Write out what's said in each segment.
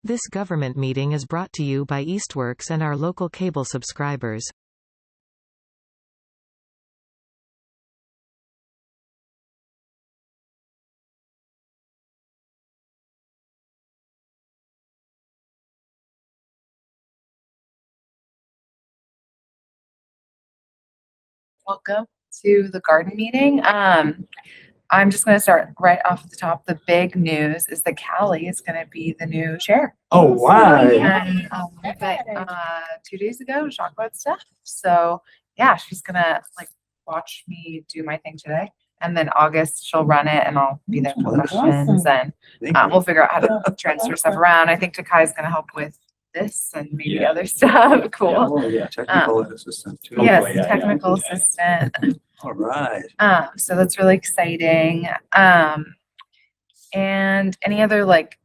This government meeting is brought to you by Eastworks and our local cable subscribers. Welcome to the garden meeting. I'm just going to start right off the top. The big news is that Callie is going to be the new chair. Oh, wow. And we met 2 days ago to talk about stuff. So yeah, she's going to like watch me do my thing today. And then August she'll run it and I'll be there for questions and we'll figure out how to transfer stuff around. I think Takai's going to help with this and maybe other stuff. Cool. Technical assistant too. Yes, technical assistant. All right. So that's really exciting. And any other like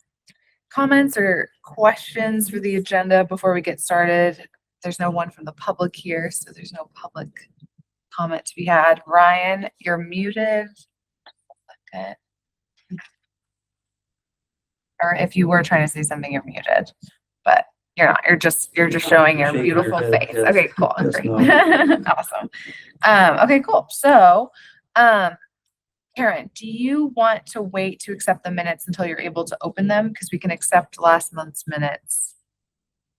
comments or questions for the agenda before we get started? There's no one from the public here, so there's no public comment to be had. Ryan, you're muted. Okay. Or if you were trying to say something, you're muted, but you're not. You're just showing your beautiful face. Yes. Okay, cool. Yes, Great. no. Awesome. Okay, cool. So, Karen, do you want to wait to accept the minutes until you're able to open them? Because we can accept last month's minutes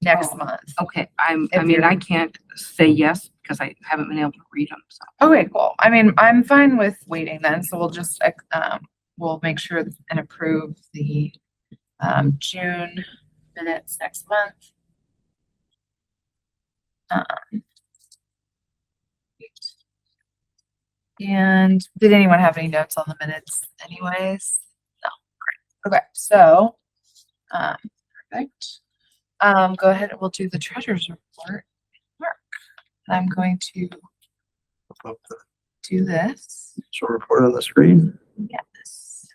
next month. Okay, I can't say yes because I haven't been able to read them, so. Okay, cool. I mean, I'm fine with waiting then. So we'll just, we'll make sure and approve the June minutes next month. And did anyone have any notes on the minutes anyways? No. Great. Okay, so perfect. Go ahead and we'll do the treasurer's report. Mark. I'm going to do this. So report on the screen. Yes.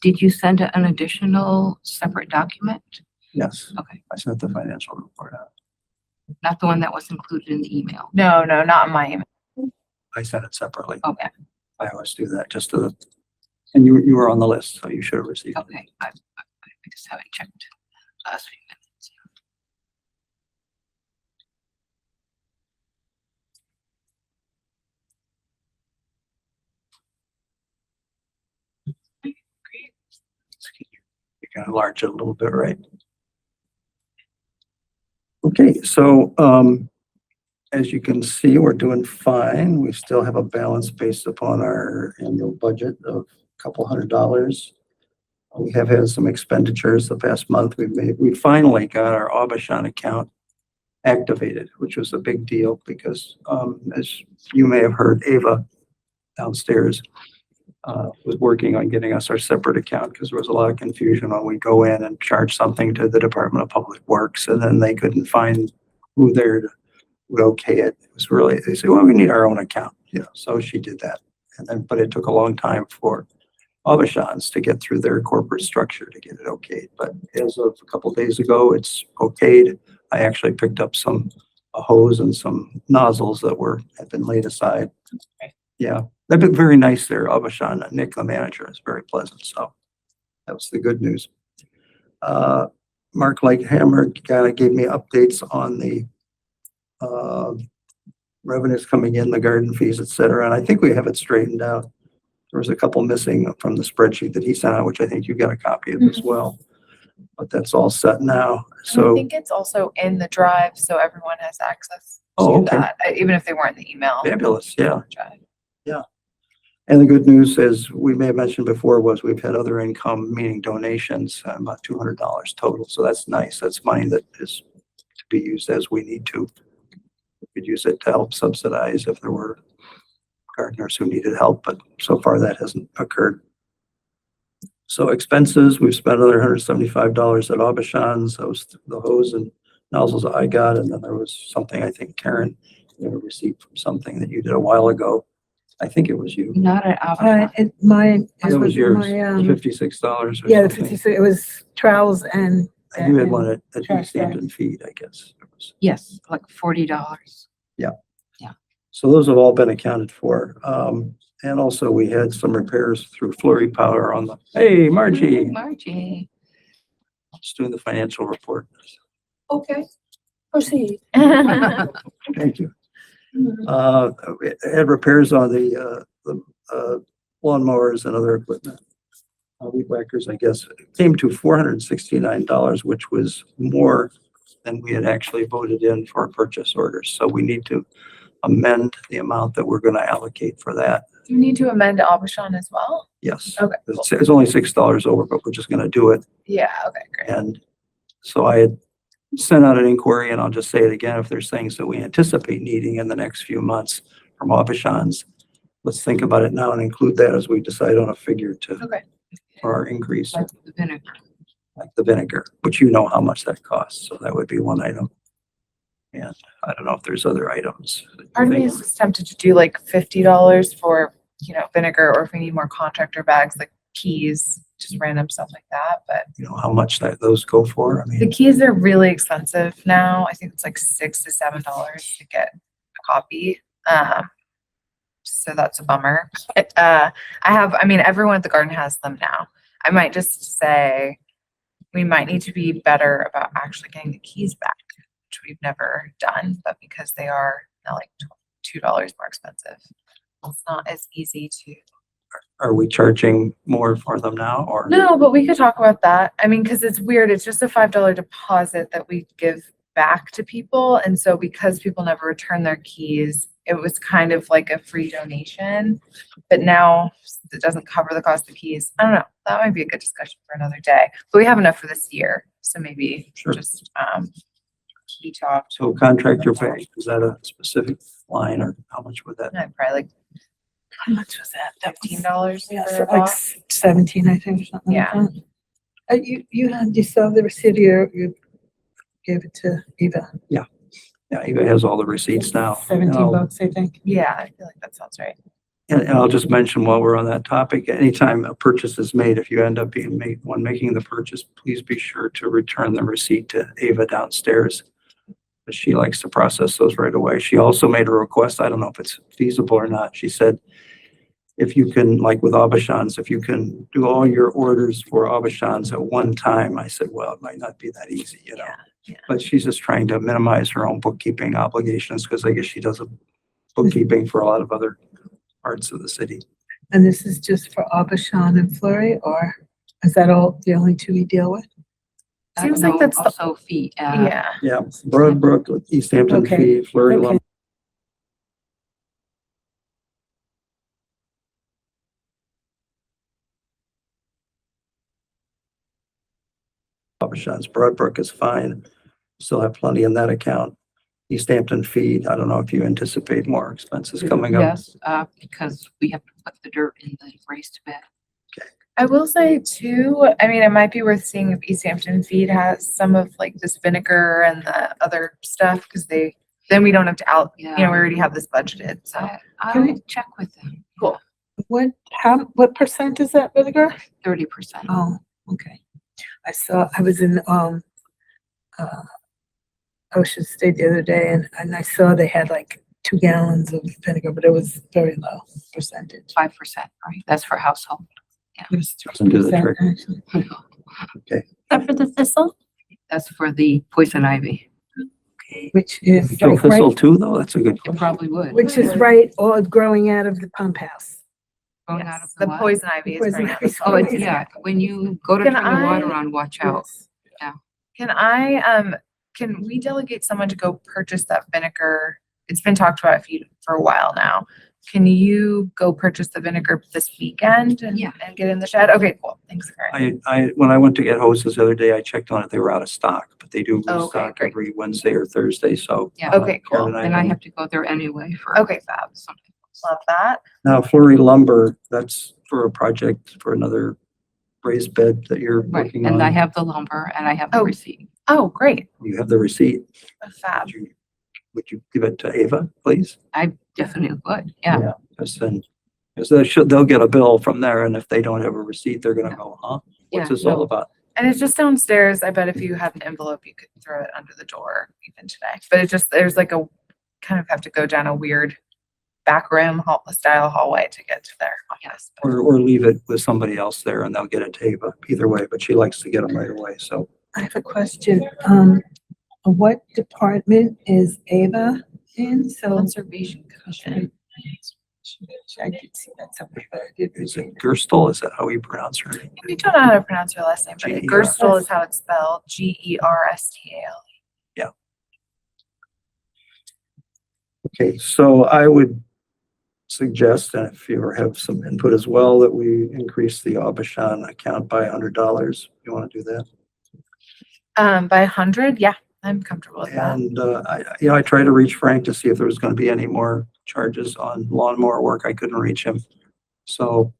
Did you send an additional separate document? Yes, Okay, I sent the financial report out. not the one that was included in the email. No, not in my email. I sent it separately. Okay, I always do that just to, and you were on the list, so you should have received it. okay. I just haven't checked the last few minutes. Great. You can enlarge it a little bit, right? Okay, so as you can see, we're doing fine. We still have a balance based upon our annual budget of a couple $100. We have had some expenditures the past month. We finally got our Aubuchon account activated, which was a big deal because as you may have heard, Ava downstairs was working on getting us our separate account because there was a lot of confusion when we go in and charge something to the Department of Public Works and then they couldn't find who there would okay it. It was really, they said, well, we need our own account. Yeah, so she did that. And then, but it took a long time for Aubuchons to get through their corporate structure to get it okayed. But as of a couple of days ago, it's okayed. I actually picked up a hose and some nozzles that had been laid aside. Yeah, they've been very nice there. Aubuchon, Nick, the manager, is very pleasant. So that was the good news. Mark Lighthammer kind of gave me updates on the revenues coming in, the garden fees, et cetera. And I think we have it straightened out. There was a couple missing from the spreadsheet that he sent out, which I think you got a copy of as well. But that's all set now. So I think it's also in the drive, so everyone has access to okay. that, even if they weren't in the email. Fabulous, yeah. Drive. Yeah. And the good news, as we may have mentioned before, was we've had other income, meaning donations, about $200 total. So that's nice. That's money that is to be used as we need to. We could use it to help subsidize if there were gardeners who needed help, but so far that hasn't occurred. So expenses, we've spent another $175 at Aubuchon's. That was the hose and nozzles I got. And then there was something, I think, Karen, you have a receipt from something that you did a while ago. I think it was you. Not at Aubuchon. It was yours, $56 or Yeah, the something. 56, it was trowels and. And you had one at trash Easthampton Feed, I guess. It was. Yes, like $40. So those have all been accounted for. And also we had some repairs through Flurry Power on the, hey, Margie, Margie. just doing the financial report. Okay, proceed. Thank you. We had repairs on the lawnmowers and other equipment. Weed whackers, I guess, it came to $469, which was more than we had actually voted in for purchase orders. So we need to amend the amount that we're going to allocate for that. Do you need to amend Aubuchon as well? Yes. Okay, It's only $6 over, but we're just going to do it. Yeah, okay, great. And so I had sent out an inquiry, and I'll just say it again, if there's things that we anticipate needing in the next few months from Aubuchon's, let's think about it now and include that as we decide on a figure to, Okay. for our increase, Like the vinegar. like the vinegar, which you know how much that costs. So that would be one item. And I don't know if there's other items. that you Part of me think- is just tempted to do like $50 for, vinegar, or if we need more contractor bags, like keys, just random stuff like that. But You know, how much those go for? I the mean, keys are really expensive now. I think it's like $6 to $7 to get a copy. So that's a bummer. Everyone at the garden has them now. I might just say we might need to be better about actually getting the keys back, which we've never done, but because they are now like $2 more expensive, it's not as easy to. are we charging more for them now or? No, but we could talk about that. Because it's weird. It's just a $5 deposit that we give back to people. And so because people never return their keys, it was kind of like a free donation. But now it doesn't cover the cost of the keys. I don't know. That might be a good discussion for another day. But we have enough for this year. So maybe Sure. just we talked. So contractor pay, is that a specific line or how much would that? Probably like How much was that? $15 Yeah, for so a like box. 17, I think, or something like Yeah. that. You saw the receipt, or you gave it to Eva? Yeah, Eva has all the receipts now. 17 bucks, I think. Yeah, I feel like that sounds right. And I'll just mention while we're on that topic, anytime a purchase is made, if you end up making the purchase, please be sure to return the receipt to Ava downstairs. But she likes to process those right away. She also made a request. I don't know if it's feasible or not. She said, if you can, like with Aubuchon's, if you can do all your orders for Aubuchon's at one time. I said, well, it might not be that easy, Yeah. But she's just trying to minimize her own bookkeeping obligations because I guess she does a bookkeeping for a lot of other parts of the city. And this is just for Aubuchon and Flurry, or is that all, the only two we deal with? Seems like that's the- Also fee. Yeah. Yeah, Broadbrook, Easthampton Okay. Fee, Flurry Okay. Lumber. Aubuchon's Broadbrook is fine. Still have plenty in that account. Easthampton Feed, I don't know if you anticipate more expenses coming up. Yes, because we have to put the dirt in the raised bed. I will say too, it might be worth seeing if Easthampton Feed has some of like this vinegar and the other stuff, because then we don't have to we already have this budgeted, so. I'll check with them. Cool. What percent is that vinegar? 30%. Oh, okay. I was in, Ocean State the other day, and I saw they had like 2 gallons of vinegar, but it was very low percentage. 5%, right? That's for household. It was Doesn't do the 3%, trick. actually. That for the thistle? That's for the poison ivy. Which is Kill like thistle right, too, though? That's a good It question. probably would. which is right, or growing out of the pump house. Growing out of The what? poison ivy is Poison growing out ivy. of Oh, the it's, soil. yeah, when you go to Can turn the water I- on, watch out. Yes. Can we delegate someone to go purchase that vinegar? It's been talked about for a while now. Can you go purchase the vinegar this weekend and Yeah. and get in the shed? Okay, cool. Thanks, Karen. When I went to get hoses the other day, I checked on it. They were out of stock, but they do Oh, okay, restock great. every Wednesday or Thursday, so. Yeah. Okay, cool. Karen And I have to go there anyway for. Okay, fab. something. Love that. Now, Flurry Lumber, that's for a project for another raised bed that you're Right, working and I on. have the lumber and I have the Oh. receipt. Oh, great. You have the receipt. Fab. Would you give it to Ava, please? I definitely would, yeah. Because they'll get a bill from there, and if they don't have a receipt, they're gonna go, huh? Yeah, What's this all no. about? And it's just downstairs. I bet if you had an envelope, you could throw it under the door even today. But there's like kind of have to go down a weird back room style hallway to get to their office. Or leave it with somebody else there and they'll get it to Ava either way, but she likes to get them right away, so. I have a question. What department is Ava in? So Conservation Commission. I did see that somewhere, but I didn't. Is it Gerstle? Is that how you pronounce her name? We don't know how to pronounce her last name, but G-E-R. Gerstle is how it's spelled. Gerstal. Okay, so I would suggest, and if you ever have some input as well, that we increase the Aubuchon account by $100. You want to do that? By 100, yeah, I'm comfortable with that. And, I tried to reach Frank to see if there was going to be any more charges on lawnmower work. I couldn't reach him. So,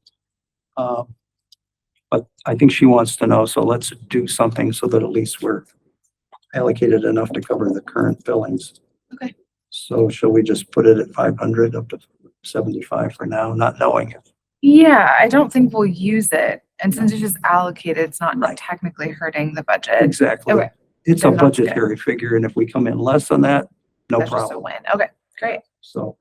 but I think she wants to know, so let's do something so that at least we're allocated enough to cover the current billings. Okay. So shall we just put it at 500 up to 75 for now, not knowing it? Yeah, I don't think we'll use it. And since it's just allocated, it's not Right. technically hurting the budget. Exactly. Okay. It's a Then that's good. budgetary figure, and if we come in less than that, no That's just a problem. win. Okay, great. So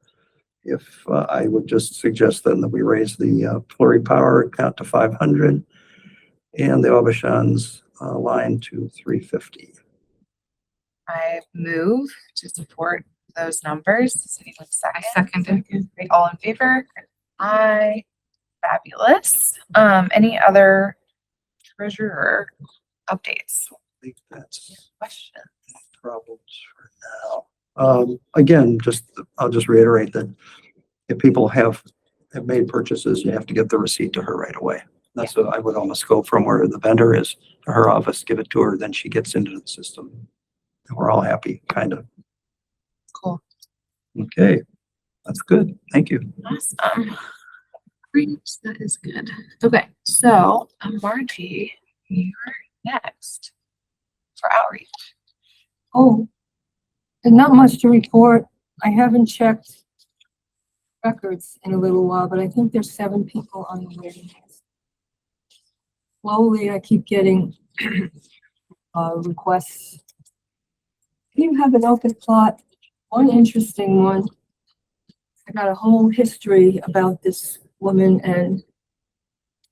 if I would just suggest then that we raise the pluri-power account to 500 and the Aubuchon's line to 350. I move to support those numbers. Does anyone I second? second it. Great. All in favor? Aye. Fabulous. Any other treasurer updates? I think that's Question? problems for now. Again, I'll just reiterate that if people have made purchases, you have to get the receipt to her right away. That's what I would almost go from where the vendor is to her office, give it to her, then she gets into the system. And we're all happy, kind of. Cool. Okay, that's good. Thank you. Awesome. Great. That is good. Okay, so Margie, you're next for outreach. Oh, there's not much to report. I haven't checked records in a little while, but I think there's 7 people on the waiting list. Slowly, I keep getting requests. You have an open plot, one interesting one. I got a whole history about this woman and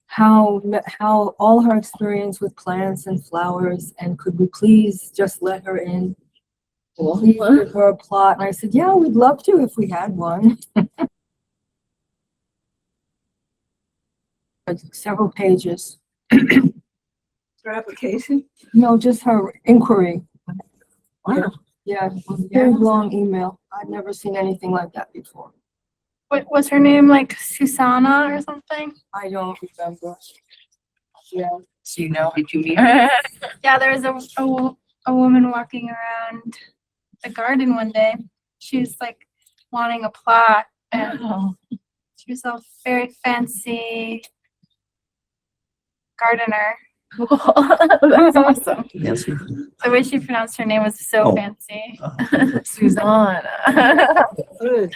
how all her experience with plants and flowers, and could we please just let her in? Please give her a plot. And I said, yeah, we'd love to if we had one. Several pages. Her application? No, just her inquiry. Wow. Yeah, it was a very long email. I'd never seen anything like that before. What was her name? Like Susanna or something? I don't remember. Yeah. So you know. Did you meet her? Yeah, there was a woman walking around the garden one day. She was like wanting a plot, and she was a very fancy gardener. That's awesome. Nancy? The way she pronounced her name was so Oh. fancy. Susanna. Good.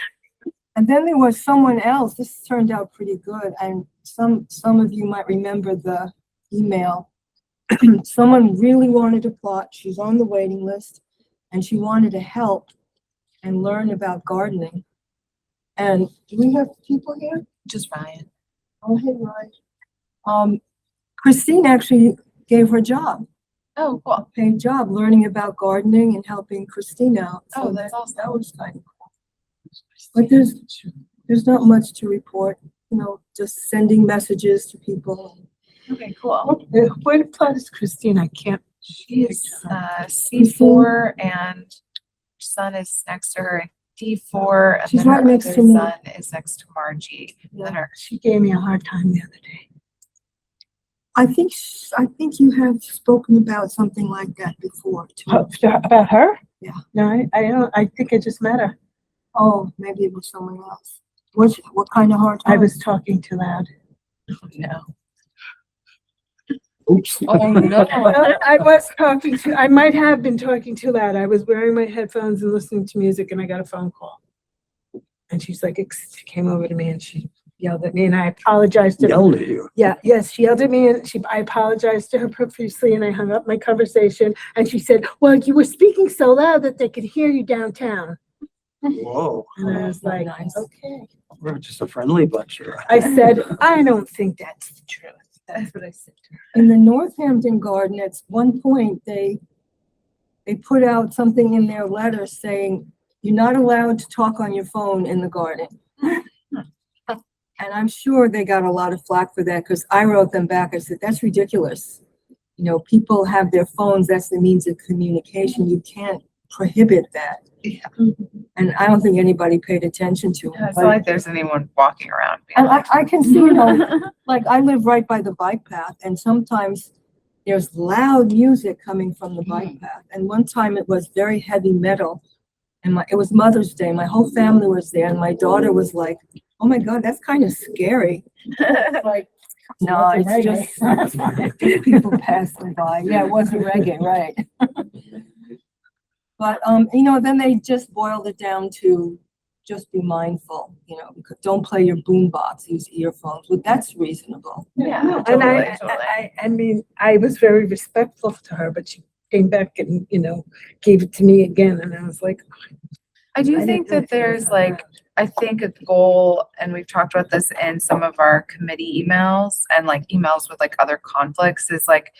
And then there was someone else. This turned out pretty good. And some of you might remember the email. Someone really wanted a plot. She's on the waiting list and she wanted to help and learn about gardening. And do we have people here? Just Ryan. Oh, hey, Ryan. Christine actually gave her a job, Oh, cool. a paid job, learning about gardening and helping Christine out. So Oh, that's awesome. that was kind of cool. But there's not much to report, just sending messages to people. Okay, cool. What plot is Christine? I can't. She's C4 and her son is next to her, D4, and She's then her right next other to me. son is next to Margie. And her, She gave me a hard time the other day. I think you have spoken about something like that before too. About her? Yeah. No, I don't. I think I just met her. Oh, maybe it was someone else. What kind of hard time? I was talking too loud. no. Oops. Oh, no. I was talking to, I might have been talking too loud. I was wearing my headphones and listening to music and I got a phone call. And she's like, she came over to me and she yelled at me and I apologized to her. Yelled at you. Yeah, yes, she yelled at me and I apologized to her profusely and I hung up my conversation. And she said, well, you were speaking so loud that they could hear you downtown. Whoa, And I was like, Nice. okay. we're just a friendly bunch here. I said, I don't think that's the truth. That's what I said to her. In the Northampton garden, at one point, they put out something in their letter saying, you're not allowed to talk on your phone in the garden. And I'm sure they got a lot of flack for that, because I wrote them back. I said, that's ridiculous. You know, people have their phones, that's the means of communication. You can't prohibit that. Yeah. And I don't think anybody paid attention to it. It's but- not like there's anyone walking around. being And like, I can see, you know, like I live right by the bike path, and sometimes there's loud music coming from the bike path. And one time it was very heavy metal, and it was Mother's Day. My whole family was there, and my daughter was like, "Oh my God, that's kind of scary." Like, no, it's just people passing by. Yeah, it wasn't reggae, right? But you know, then they just boiled it down to just be mindful. You know, don't play your boombox, use earphones. Well, that's reasonable. Yeah, No, and totally, totally. I mean, I was very respectful to her, but she came back and, you know, gave it to me again, and I was like, I do I think didn't know that if it was there's like like, I think a goal, and we've talked about this in some of our committee emails and like emails with like other conflicts, is like,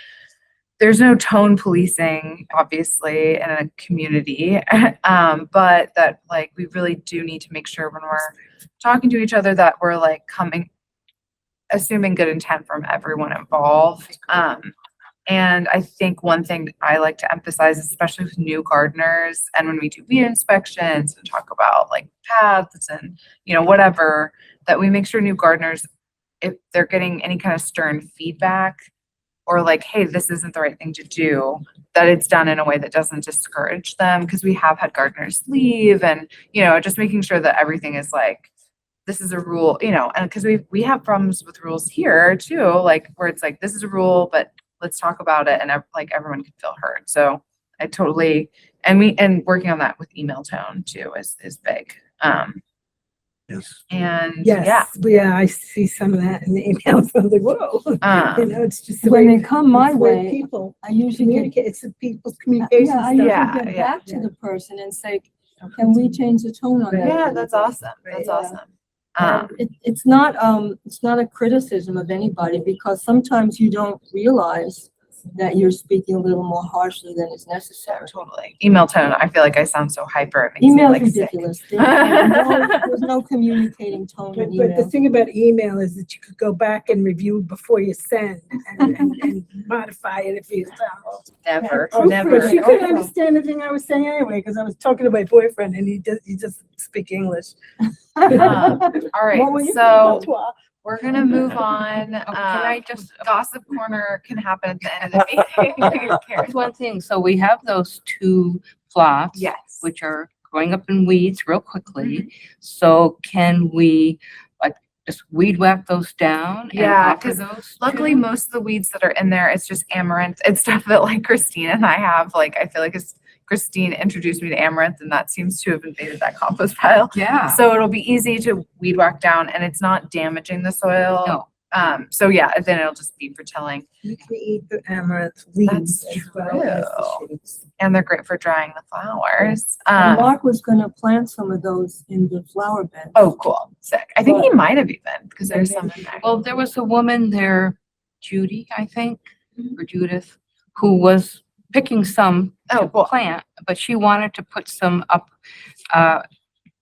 there's no tone policing, obviously, in a community, but that like, we really do need to make sure when we're talking to each other that we're like assuming good intent from everyone involved. And I think one thing that I like to emphasize, especially with new gardeners, and when we do weed inspections and talk about like paths and, you know, whatever, that we make sure new gardeners, if they're getting any kind of stern feedback or like, hey, this isn't the right thing to do, that it's done in a way that doesn't discourage them. Because we have had gardeners leave, and, you know, just making sure that everything is like, this is a rule, you know, and because we have problems with rules here too, like where it's like, this is a rule, but let's talk about it, and like everyone can feel heard. So I totally, and working on that with email tone too is big. Yes. And yeah, yes, yeah, I see some of that in the emails. I'm like, whoa. You know, it's just the When way they come my it's the way way, people I usually get communicate. It's the people's communication Yeah, I stuff. Yeah, get yeah. back to the person and say, can we change the tone on that? yeah, that's awesome. That's Yeah. awesome. And it's not a criticism of anybody, because sometimes you don't realize that you're speaking a little more harshly than is necessary. Totally. Email tone. I feel like I sound so hyper. It makes me Email's like sick. ridiculous. There's no communicating tone in But the email. thing about email is that you could go back and review before you send and modify it if you. Never, Proofread. never. She couldn't understand anything I was saying anyway, because I was talking to my boyfriend and he just speak English. All right. What were you So Patois. we're gonna move on. Can I just, Gossip corner can happen at the end of the meeting. here's one thing. So we have those two plots. Yes. Which are growing up in weeds real quickly. So can we like just weed whack those down? and Yeah, offer 'cause those Luckily, to- most of the weeds that are in there, it's just amaranth. It's stuff that like Christine and I have. Like, I feel like Christine introduced me to amaranth, and that seems to have invaded that compost pile. Yeah. So it'll be easy to weed whack down, and it's not damaging the soil. No. So yeah, then it'll just be for tilling, You can eat the amaranth leaves That's as well as the true. shoots. and they're great for drying the flowers. And Mark was gonna plant some of those in the flower bed. Oh, cool, sick. I think he might have even, because there's some in there. Well, there was a woman there, Judy, I think, or Judith, who was picking some Oh, to cool. plant, but she wanted to put some up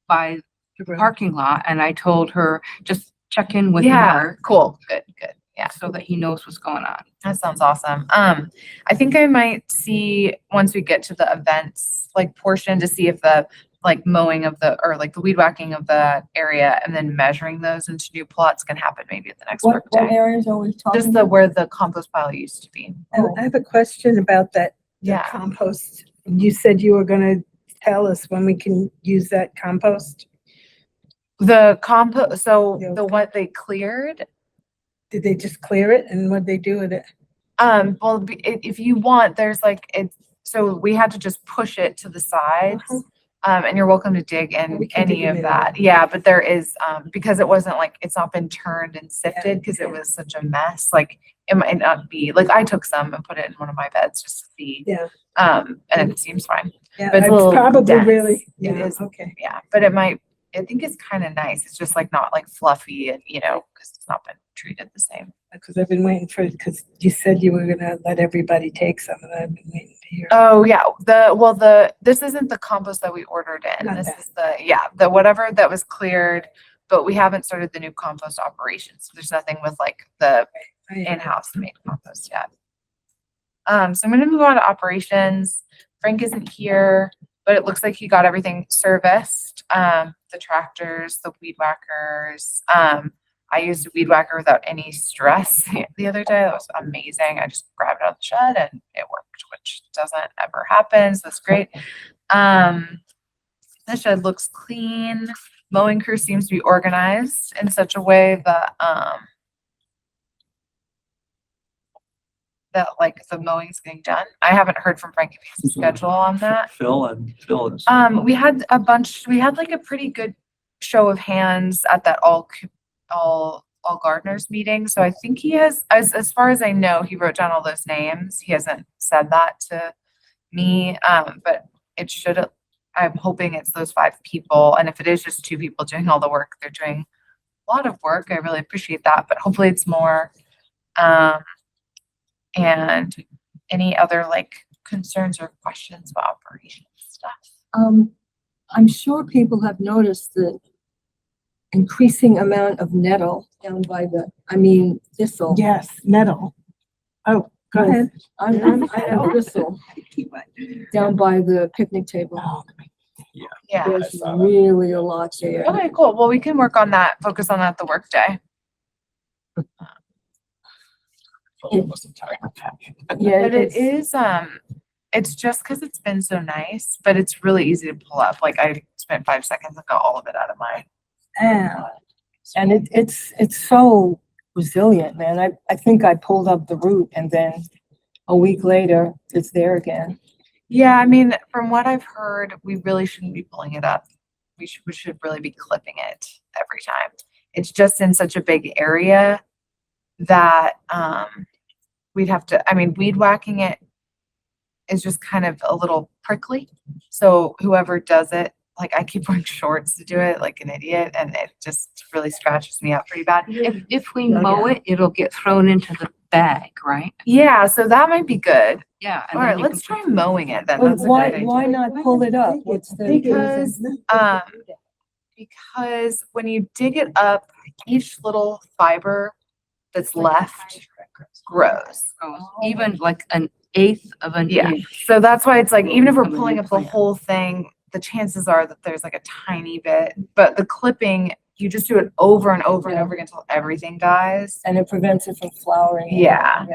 by the parking lot, and I told her, just check in with Yeah, Mark cool, good, good. Yeah. so that he knows what's going on. That sounds awesome. I think I might see, once we get to the events, like portion, to see if the like mowing of or like the weed whacking of the area and then measuring those into new plots can happen maybe at the next What work day. areas are we talking? Just where the compost pile used to be. I have a question about that the Yeah. compost. You said you were gonna tell us when we can use that compost. The compost, so Yeah. the what they cleared, Did they just clear it and what'd they do with it? well, if you want, there's like, so we had to just push it to the sides. Uh-huh. And you're welcome to dig in We can dig any in of it. that. Yeah, but there is, because it wasn't like, it's not been turned and sifted because it was such a mess. Like it might not be, like I took some and put it in one of my beds just to see. Yeah. And it seems fine. Yeah, But it's a it's little probably dense. really, It yeah, is. okay. Yeah, but it might, I think it's kind of nice. It's just like not like fluffy and, because it's not been treated the same. Because I've been waiting for it, because you said you were gonna let everybody take some, and I've been waiting to hear. Oh, yeah. This isn't the compost that we ordered in. Not This that. is the whatever that was cleared, but we haven't started the new compost operations. So there's nothing with like the in-house made compost yet. So I'm gonna move on to operations. Frank isn't here, but it looks like he got everything serviced. The tractors, the weed whackers. I used a weed whacker without any stress the other day. That was amazing. I just grabbed it out of the shed and it worked, which doesn't ever happen. So that's great. The shed looks clean. Mowing crew seems to be organized in such a way that like the mowing's getting done. I haven't heard from Frank if he has a schedule on that. Phil is. We had like a pretty good show of hands at that all gardeners meeting. So I think he has, as far as I know, he wrote down all those names. He hasn't said that to me. But it should, I'm hoping it's those 5 people. And if it is just 2 people doing all the work, they're doing a lot of work. I really appreciate that, but hopefully it's more. And any other like concerns or questions about operations stuff? I'm sure people have noticed the increasing amount of nettle down by thistle. Yes, nettle. Oh, go ahead. I have thistle down by the picnic table. Oh, Yeah. There's really a lot there. Okay, cool. Well, we can work on that, focus on that the work day. Yeah, But it is, it's just because it's been so nice, but it's really easy to pull up. Like I spent 5 seconds and got all of it out of my. and it's so resilient, man. I think I pulled up the root and then a week later it's there again. Yeah, I mean, from what I've heard, we really shouldn't be pulling it up. We should really be clipping it every time. It's just in such a big area that we'd have to, weed whacking it is just kind of a little prickly. So whoever does it, like I keep wearing shorts to do it like an idiot, and it just really scratches me up pretty bad. If we mow it, it'll get thrown into the bag, right? Yeah, so that might be good. Yeah. All right, let's try mowing it then. But That's a good idea. why not pull it up? What's the Because when you dig it up, each little fiber that's left grows. Even like an eighth of an Yeah. inch. So that's why it's like, even if we're pulling up the whole thing, the chances are that there's like a tiny bit, but the clipping, you just do it over and over and over again until everything dies. And it prevents it from flowering. Yeah.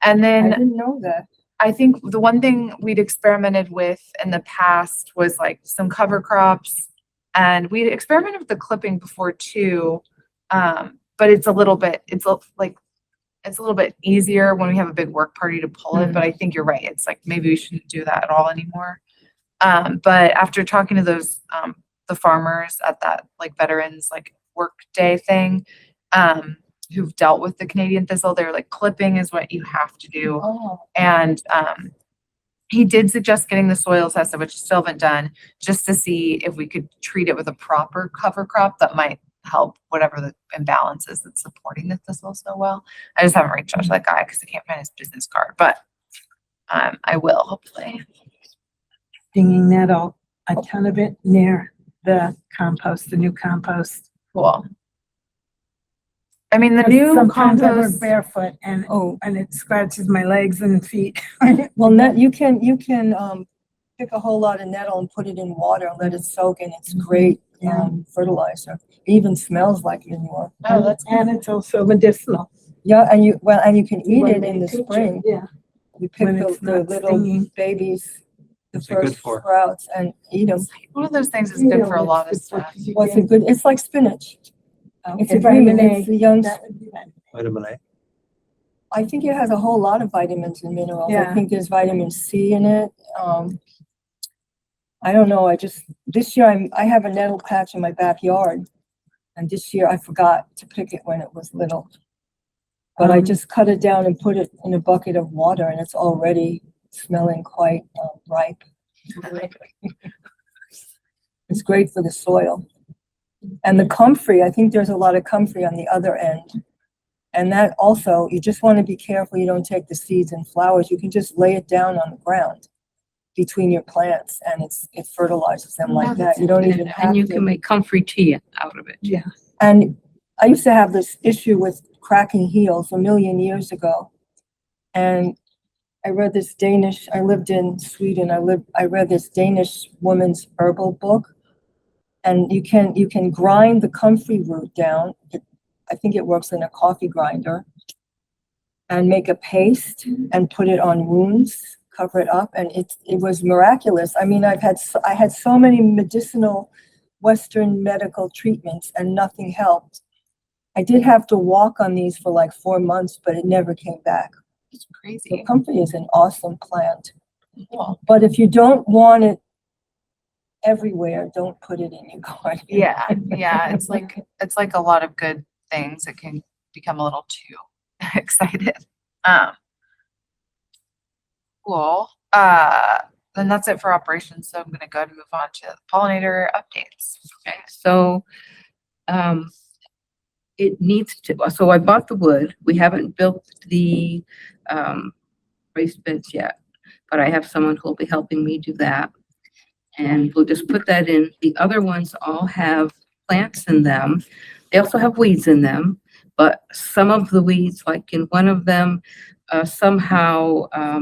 And I then didn't know that. I think the one thing we'd experimented with in the past was like some cover crops, and we experimented with the clipping before too. But it's a little bit easier when we have a big work party to pull it. But I think you're right. It's like, maybe we shouldn't do that at all anymore. But after talking to those, the farmers at that like veterans like work day thing, who've dealt with the Canadian thistle, they're like, clipping is what you have to do. Oh, And he did suggest getting the soil tested, which still haven't done, just to see if we could treat it with a proper cover crop that might help whatever the imbalance is that's supporting the thistle so well. I just haven't reached out to that guy because I can't find his business card, but I will hopefully. Stinging nettle, a ton of it near the compost, the new compost. Cool. I mean, the new Sometimes I work compost. barefoot and it scratches my legs and feet. well, you can pick a whole lot of nettle and put it in water and let it soak, and it's great fertilizer. It even smells like manure. Oh, that's And it's also medicinal. Yeah, and you can eat it in the spring. Yeah. You pick When it's the not little stinging. babies, the What's it good first for? sprouts, and eat them. one of those things that's good for a lot of stuff. What's it good? It's like spinach. It's a vitamin green, A. it's the young. Vitamin A. I think it has a whole lot of vitamins and minerals. I Yeah. think there's vitamin C in it. I don't know, this year I have a nettle patch in my backyard. And this year I forgot to pick it when it was little. But I just cut it down and put it in a bucket of water and it's already smelling quite ripe. It's great for the soil. And the comfrey, I think there's a lot of comfrey on the other end. And that also, you just want to be careful you don't take the seeds and flowers. You can just lay it down on the ground between your plants and it fertilizes them like that. You don't even have And you to. can make comfrey tea out of it. Yeah. And I used to have this issue with cracking heels a million years ago. And I read this I lived in Sweden. I read this Danish woman's herbal book. And you can grind the comfrey root down. I think it works in a coffee grinder. And make a paste and put it on wounds, cover it up, and it was miraculous. I mean, I had so many medicinal Western medical treatments and nothing helped. I did have to walk on these for like 4 months, but it never came back. It's So crazy. comfrey is an awesome plant. Cool. But if you don't want it everywhere, don't put it in your garden. Yeah, yeah, it's like a lot of good things. It can become a little too excited. Cool. Then that's it for operations. So I'm gonna go ahead and move on to the pollinator updates. Okay, so, it needs to, so I bought the wood. We haven't built the, raised beds yet, but I have someone who will be helping me do that. And we'll just put that in. The other ones all have plants in them. They also have weeds in them, but some of the weeds, like in one of them, somehow, I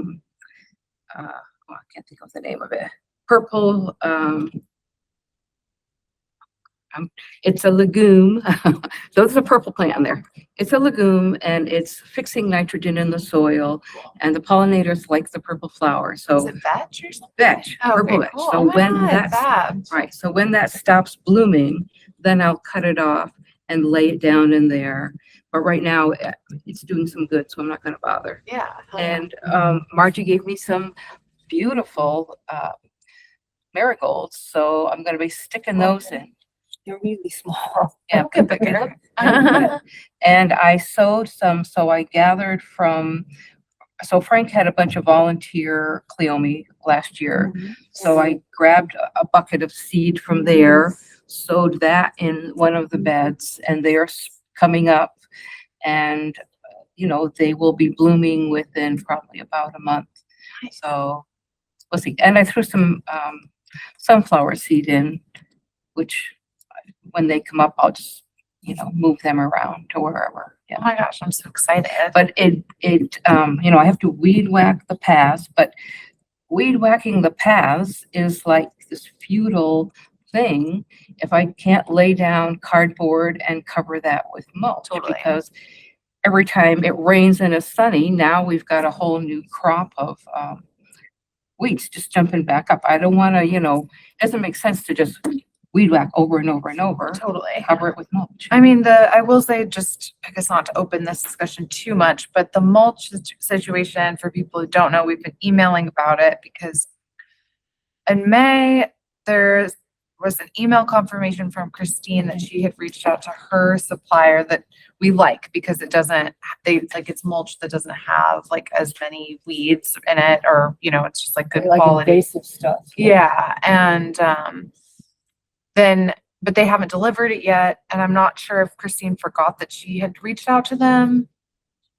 can't think of the name of it. Purple, it's a legume. So there's a purple plant in there. It's a legume and it's fixing nitrogen in the soil, and the pollinators like the purple flower. Is So it vetch or something? vetch, Oh, purple okay, vetch. cool. So Oh my when God, that's fab. right, so when that stops blooming, then I'll cut it off and lay it down in there. But right now it's doing some good, so I'm not going to bother. Yeah. hell yeah. And Margie gave me some beautiful marigolds, so I'm going to be sticking those in. They're really small. Yeah, Look at bigger. and I sowed some, so I gathered from, so Frank had a bunch of volunteer Cleome last year. So I grabbed a bucket of seed from there, sowed that in one of the beds, and they're coming up. And, you know, they will be blooming within probably about a month. So we'll see. And I threw some sunflower seed in, which when they come up, I'll just, you know, move them around to wherever. Oh Yeah. my gosh, I'm so excited. But you know, I have to weed whack the paths, but weed whacking the paths is like this futile thing if I can't lay down cardboard and cover that with mulch. Totally. Because every time it rains and is sunny, now we've got a whole new crop of weeds just jumping back up. I don't want to, you know, it doesn't make sense to just weed whack over and over and over. Totally. Cover it with mulch. I mean, I will say, just, I guess not to open this discussion too much, but the mulch situation, for people who don't know, we've been emailing about it because in May, there was an email confirmation from Christine that she had reached out to her supplier that we like because it doesn't, it's mulch that doesn't have like as many weeds in it, or, you know, it's just like good Like quality. invasive stuff. Yeah, and but they haven't delivered it yet, and I'm not sure if Christine forgot that she had reached out to them,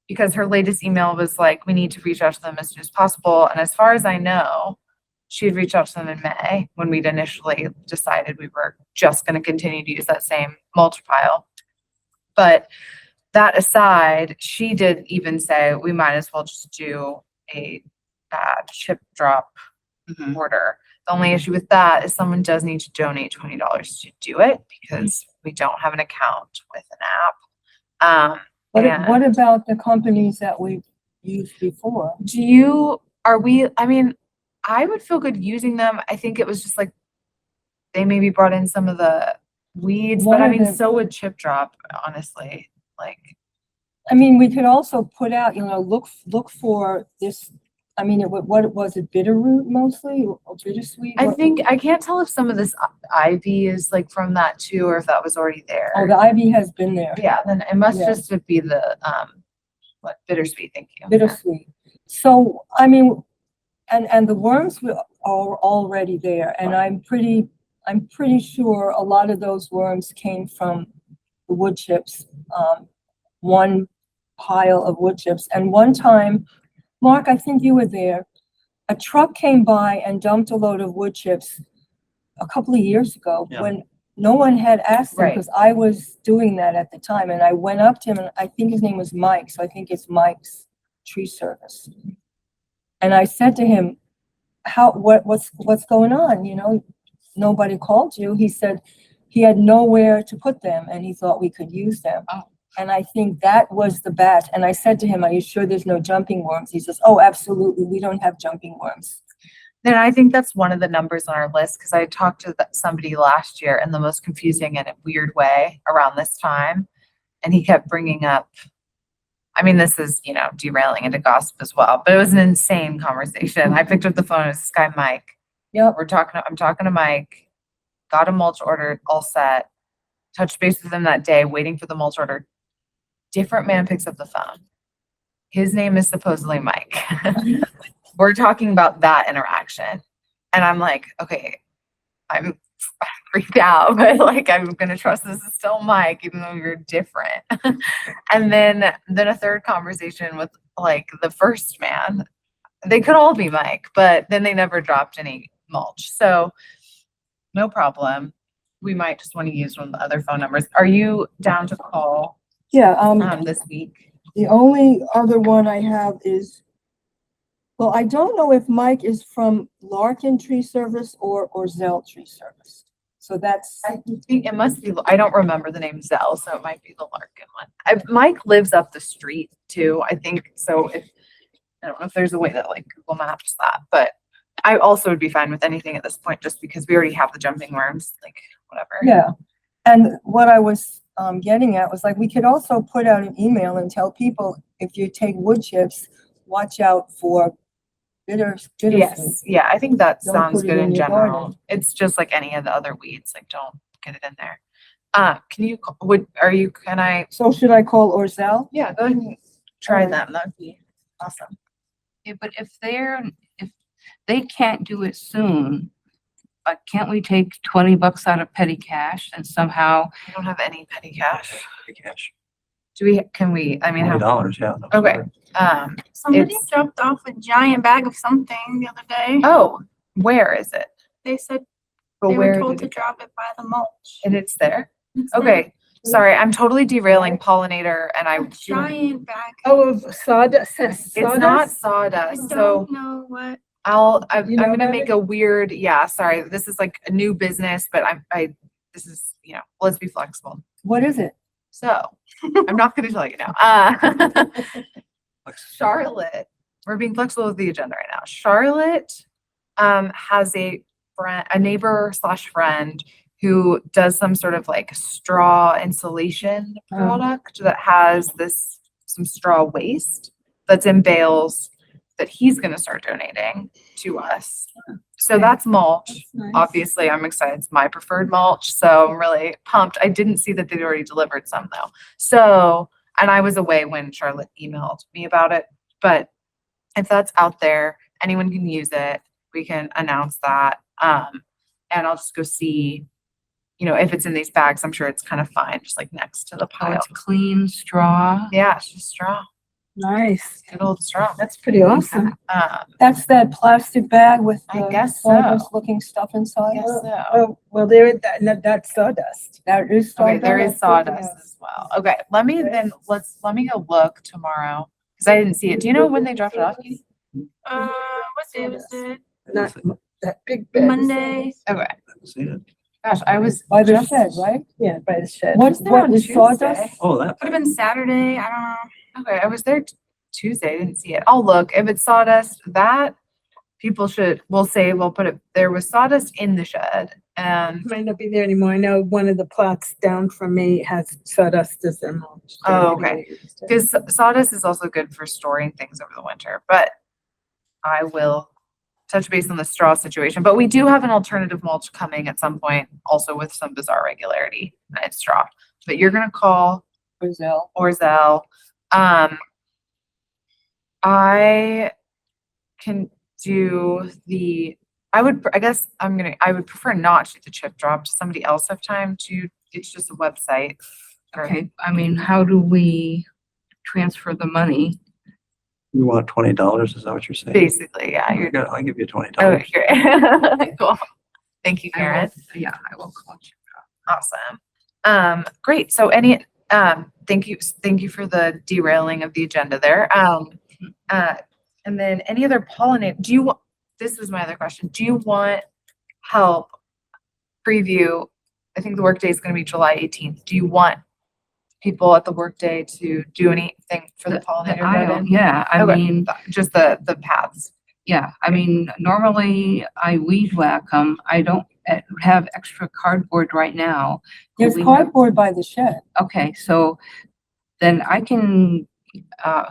because her latest email was like, we need to reach out to them as soon as possible. And as far as I know, she had reached out to them in May when we'd initially decided we were just going to continue to use that same mulch pile. But that aside, she did even say we might as well just do a chip drop order. The only issue with that is someone does need to donate $20 to do it because we don't have an account with an app. What about the companies that we've used before? I mean, I would feel good using them. I think it was just like, they maybe brought in some of the weeds, but I mean, so would chip drop, honestly. Like, I mean, we could also put out, you know, look for this. I mean, what was it, bitterroot mostly or bittersweet? I What- think, I can't tell if some of this ivy is like from that too, or if that was already there. Oh, the ivy has been there, Yeah, then it must Yeah. just be the, what, bittersweet, thank you. bittersweet. So, I mean, and the worms are already there, and I'm pretty sure a lot of those worms came from the wood chips. One pile of wood chips, and one time, Mark, I think you were there, a truck came by and dumped a load of wood chips a couple of years ago Yeah. when no one had asked him, Right. because I was doing that at the time, and I went up to him, and I think his name was Mike, so I think it's Mike's Tree Service. And I said to him, what's going on? You know, nobody called you. He said he had nowhere to put them and he thought we could use them. Oh. And I think that was the bat. And I said to him, are you sure there's no jumping worms? He says, oh, absolutely. We don't have jumping worms. Then I think that's one of the numbers on our list, because I talked to somebody last year in the most confusing and weird way around this time. And he kept bringing up, I mean, this is, you know, derailing into gossip as well, but it was an insane conversation. I picked up the phone, it was this guy, Mike. Yep. I'm talking to Mike, got a mulch order all set, touched base with him that day, waiting for the mulch order. Different man picks up the phone. His name is supposedly Mike. We're talking about that interaction. And I'm like, okay, I'm freaked out, but like, I'm going to trust this is still Mike, even though you're different. And then a third conversation with like the first man. They could all be Mike, but then they never dropped any mulch. So no problem. We might just want to use one of the other phone numbers. Are you down to call Yeah, this week? the only other one I have is, well, I don't know if Mike is from Larkin Tree Service or Zell Tree Service. So that's, I think it must be, I don't remember the name Zell, so it might be the Larkin one. Mike lives up the street too, I think. So if, I don't know if there's a way that like Google Maps that, but I also would be fine with anything at this point, just because we already have the jumping worms, like whatever. yeah. And what I was getting at was like, we could also put out an email and tell people, if you take wood chips, watch out for bittersweet. Yes, yeah, I think that Don't sounds put it good in in your general. garden. It's just like any of the other weeds, like don't get it in there. Can you, can I, So should I call Orzel? yeah, go ahead and try Alright. them. That'd be awesome. Yeah, but if they can't do it soon, can't we take $20 out of petty cash and somehow, I don't have any petty cash. Cash. Can we, I mean, how, $20, yeah. no, okay, sorry. Somebody It's- dropped off a giant bag of something the other day. oh, where is it? They said But they were where told did to it, drop it by the mulch. and it's there? It's there. Okay, sorry, I'm totally derailing pollinator and A giant bag. Oh, of sawdust, it's not I sawdust, so don't know what. I'm You know gonna about make it? a weird, yeah, sorry, this is like a new business, but this is, you know, let's be flexible. What is it? So, I'm not gonna tell you now. Charlotte, we're being flexible with the agenda right now. Charlotte, has a neighbor / friend who does some sort of like straw insulation Oh. product that has some straw waste that's in bales that he's gonna start donating to us. So Okay. that's mulch. That's nice. Obviously, I'm excited. It's my preferred mulch, so I'm really pumped. I didn't see that they'd already delivered some though. So, and I was away when Charlotte emailed me about it, but if that's out there, anyone can use it. We can announce that. And I'll just go see, you know, if it's in these bags, I'm sure it's kind of fine, just like next to the oh, pile. it's clean straw? Yeah, it's just straw, Nice. good old straw. That's pretty awesome. That's that plastic bag with I the guess so. sawdust looking stuff I inside? guess so. Oh, well, that's sawdust. That is Okay, sawdust? there is sawdust as well. Okay, let me go look tomorrow, because I didn't see it. Do you know when they dropped it off? Katie? What day was it? Not that big bag. Monday. Okay, See it? gosh, I was By the just- shed, right? Yeah, by the shed. What there on is sawdust? Tuesday. Oh, that. Could have been Saturday. I don't know. Okay, I was there Tuesday, I didn't see it. I'll look. If it's sawdust, that we'll put it, there was sawdust in the shed and, Might not be there anymore. I know one of the plots down from me has sawdust as their mulch. Oh, okay. because sawdust is also good for storing things over the winter, but I will touch base on the straw situation, but we do have an alternative mulch coming at some point, also with some bizarre regularity, and it's straw. But you're gonna call Brazil. Orzel. I can do I would prefer not to do the chip drop. Does somebody else have time to, it's just a website. or- Okay, I mean, how do we transfer the money? You want $20? Is that what you're saying? Basically, yeah, I'll give you $20. okay, great. Cool. Thank you, I will- Karen. Yeah, I will call you. Awesome. Great. So thank you for the derailing of the agenda there. And then any other pollinate, this is my other question. Do you want help preview? I think the workday is going to be July 18th. Do you want people at the workday to do anything for the pollinator garden? Yeah, I Okay, mean, just the paths. yeah, I mean, normally I weed whack them. I don't have extra cardboard right now. There's We have- cardboard by the shed. Okay, so then I can,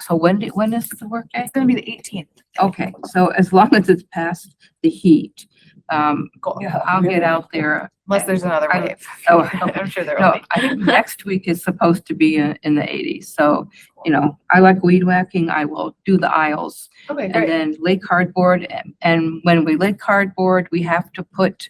so when is the workday? It's going to be the 18th. Okay, so as long as it's past the heat, Cool. Yeah. I'll get out there. Unless there's another I- wave. oh, I'm sure there will No, be. I think next week is supposed to be in the 80s. So, I like weed whacking. I will do the aisles Okay, and great. then lay cardboard. And when we lay cardboard, we have to put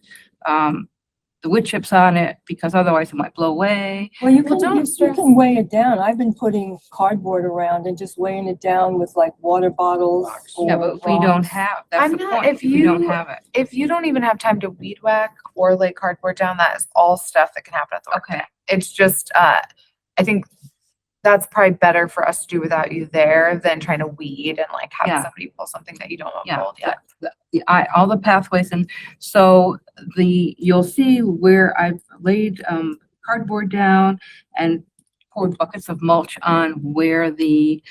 the wood chips on it because otherwise it might blow away. Well, you Well, can, don't you stress. can weigh it down. I've been putting cardboard around and just weighing it down with like water bottles. Rocks. Yeah, or but if we don't rocks. have, that's I'm the not- point. if We don't you- have it. If you don't even have time to weed whack or lay cardboard down, that is all stuff that can happen at the work. Okay. It's just, I think that's probably better for us to do without you there than trying to weed and like have Yeah. somebody pull something that you don't want Yeah, pulled. Yeah. all the pathways. And so you'll see where I've laid cardboard down and poured buckets of mulch on where the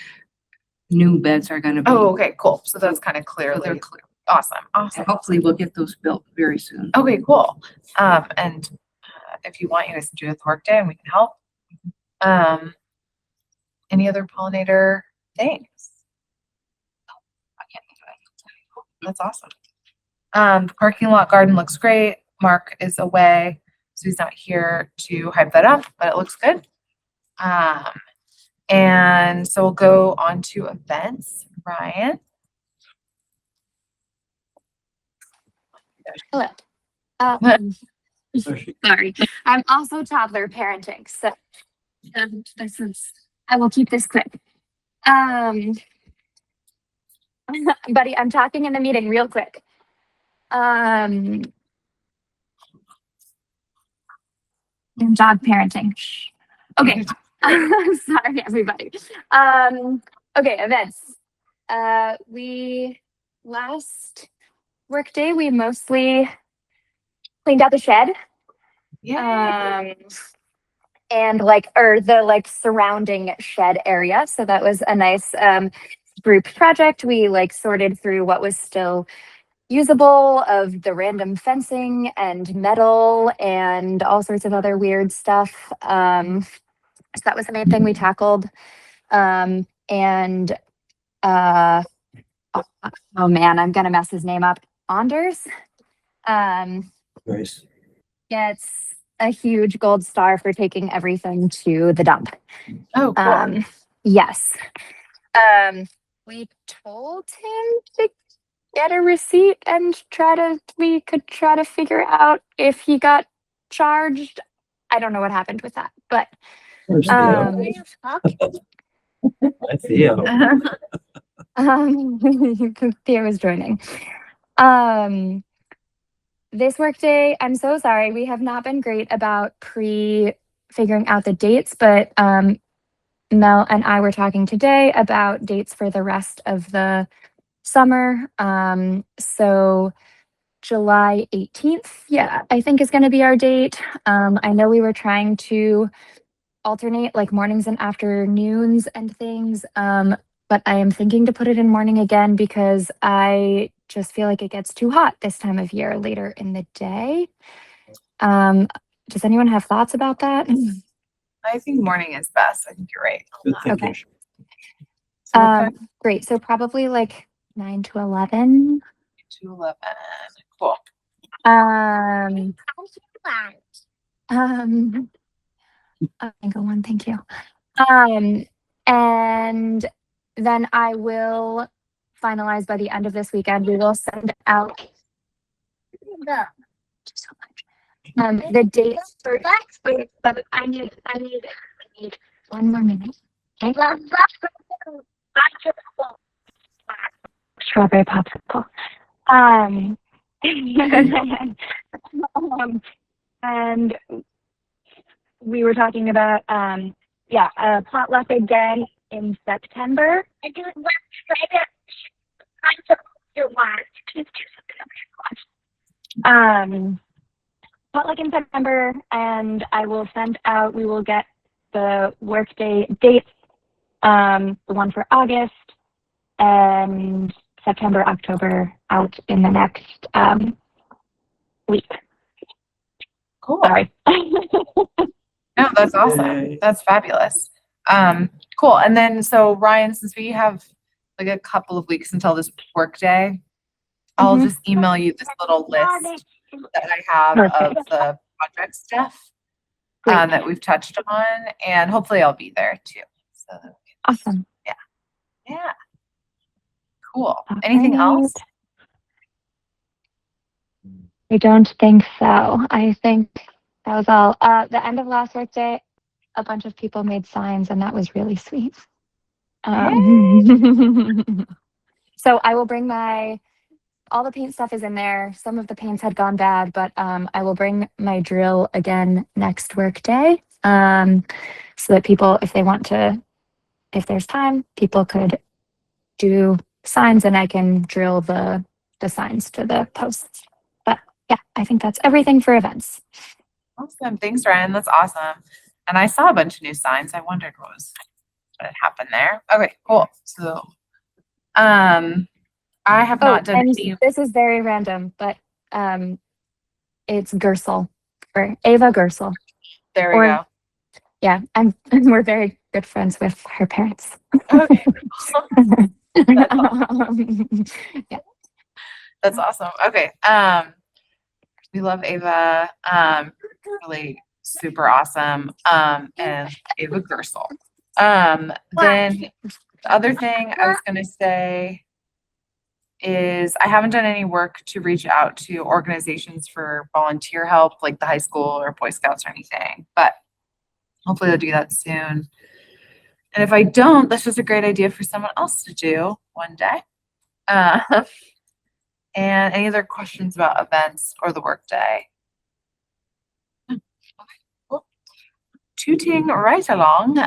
new beds are gonna be. Oh, okay, cool. So that's kind of So they're clearly clear. awesome. And Awesome. hopefully we'll get those built very soon. Okay, cool. And if you want, you guys can do it at the workday and we can help. Any other pollinator things? I can't think of it. That's awesome. The parking lot garden looks great. Mark is away, so he's not here to hype that up, but it looks good. And so we'll go on to events. Ryan? Hello. So she- Sorry. I'm also toddler parenting, so I will keep this quick. Buddy, I'm talking in the meeting real quick. I'm dog parenting. Shh. Okay. Sorry, everybody. Okay, events. We last workday, we mostly cleaned out the shed. Yeah. And the surrounding shed area. So that was a nice group project. We sorted through what was still usable of the random fencing and metal and all sorts of other weird stuff. So that was the main thing we tackled. Oh man, I'm gonna mess his name up. Anders Nice. gets a huge gold star for taking everything to the dump. Oh, cool. Yes. We told him to get a receipt and we could try to figure out if he got charged. I don't know what happened with that, but Where's Theo? Hi, Theo. Theo is joining. This workday, I'm so sorry. We have not been great about figuring out the dates, but Mel and I were talking today about dates for the rest of the summer. So July 18th, yeah, I think is going to be our date. I know we were trying to alternate mornings and afternoons and things, but I am thinking to put it in morning again because I just feel like it gets too hot this time of year later in the day. Does anyone have thoughts about that? I think morning is best. I think you're right. Good Okay. thinking. So what time? Great. So probably 9 to 11. 2:11. Cool. Um, I can go on, thank you. And then I will finalize by the end of this weekend. We will send out so much. The dates for but I need one more minute. Okay. Strawberry popsicle. And we were talking about potluck again in September. Potluck in September, and I will send out. We will get the workday dates. The one for August and September, October out in the next week. Cool. Sorry. No, that's awesome. Yay. That's fabulous. Cool. And then, so Ryan, since we have like a couple of weeks until this work day, I'll Mhm. just email you this little list that I have of the project stuff Great. that we've touched on, and hopefully I'll be there too. So Awesome. yeah. Cool. Anything Alright. else? I don't think so. I think that was all. The end of last workday, a bunch of people made signs, and that was really sweet. So I will bring all the paint stuff is in there. Some of the paints had gone bad, but I will bring my drill again next workday, so that people, if they want to, if there's time, people could do signs, and I can drill the signs to the posts. But yeah, I think that's everything for events. Awesome. Thanks, Ryan. That's awesome. And I saw a bunch of new signs. I wondered what had happened there. Okay, cool. So, I have not done and any. this is very random, but it's Gersel for Ava Gersel. There we or- go. Yeah, we're very good friends with her parents. Okay. Yeah. That's awesome. Okay. We love Ava. Really super awesome. And Ava Gersel. Then the other thing I was gonna say is I haven't done any work to reach out to organizations for volunteer help, like the high school or Boy Scouts or anything, but hopefully I'll do that soon. And if I don't, that's just a great idea for someone else to do one day. And any other questions about events or the workday? Okay, cool. Tooting right along.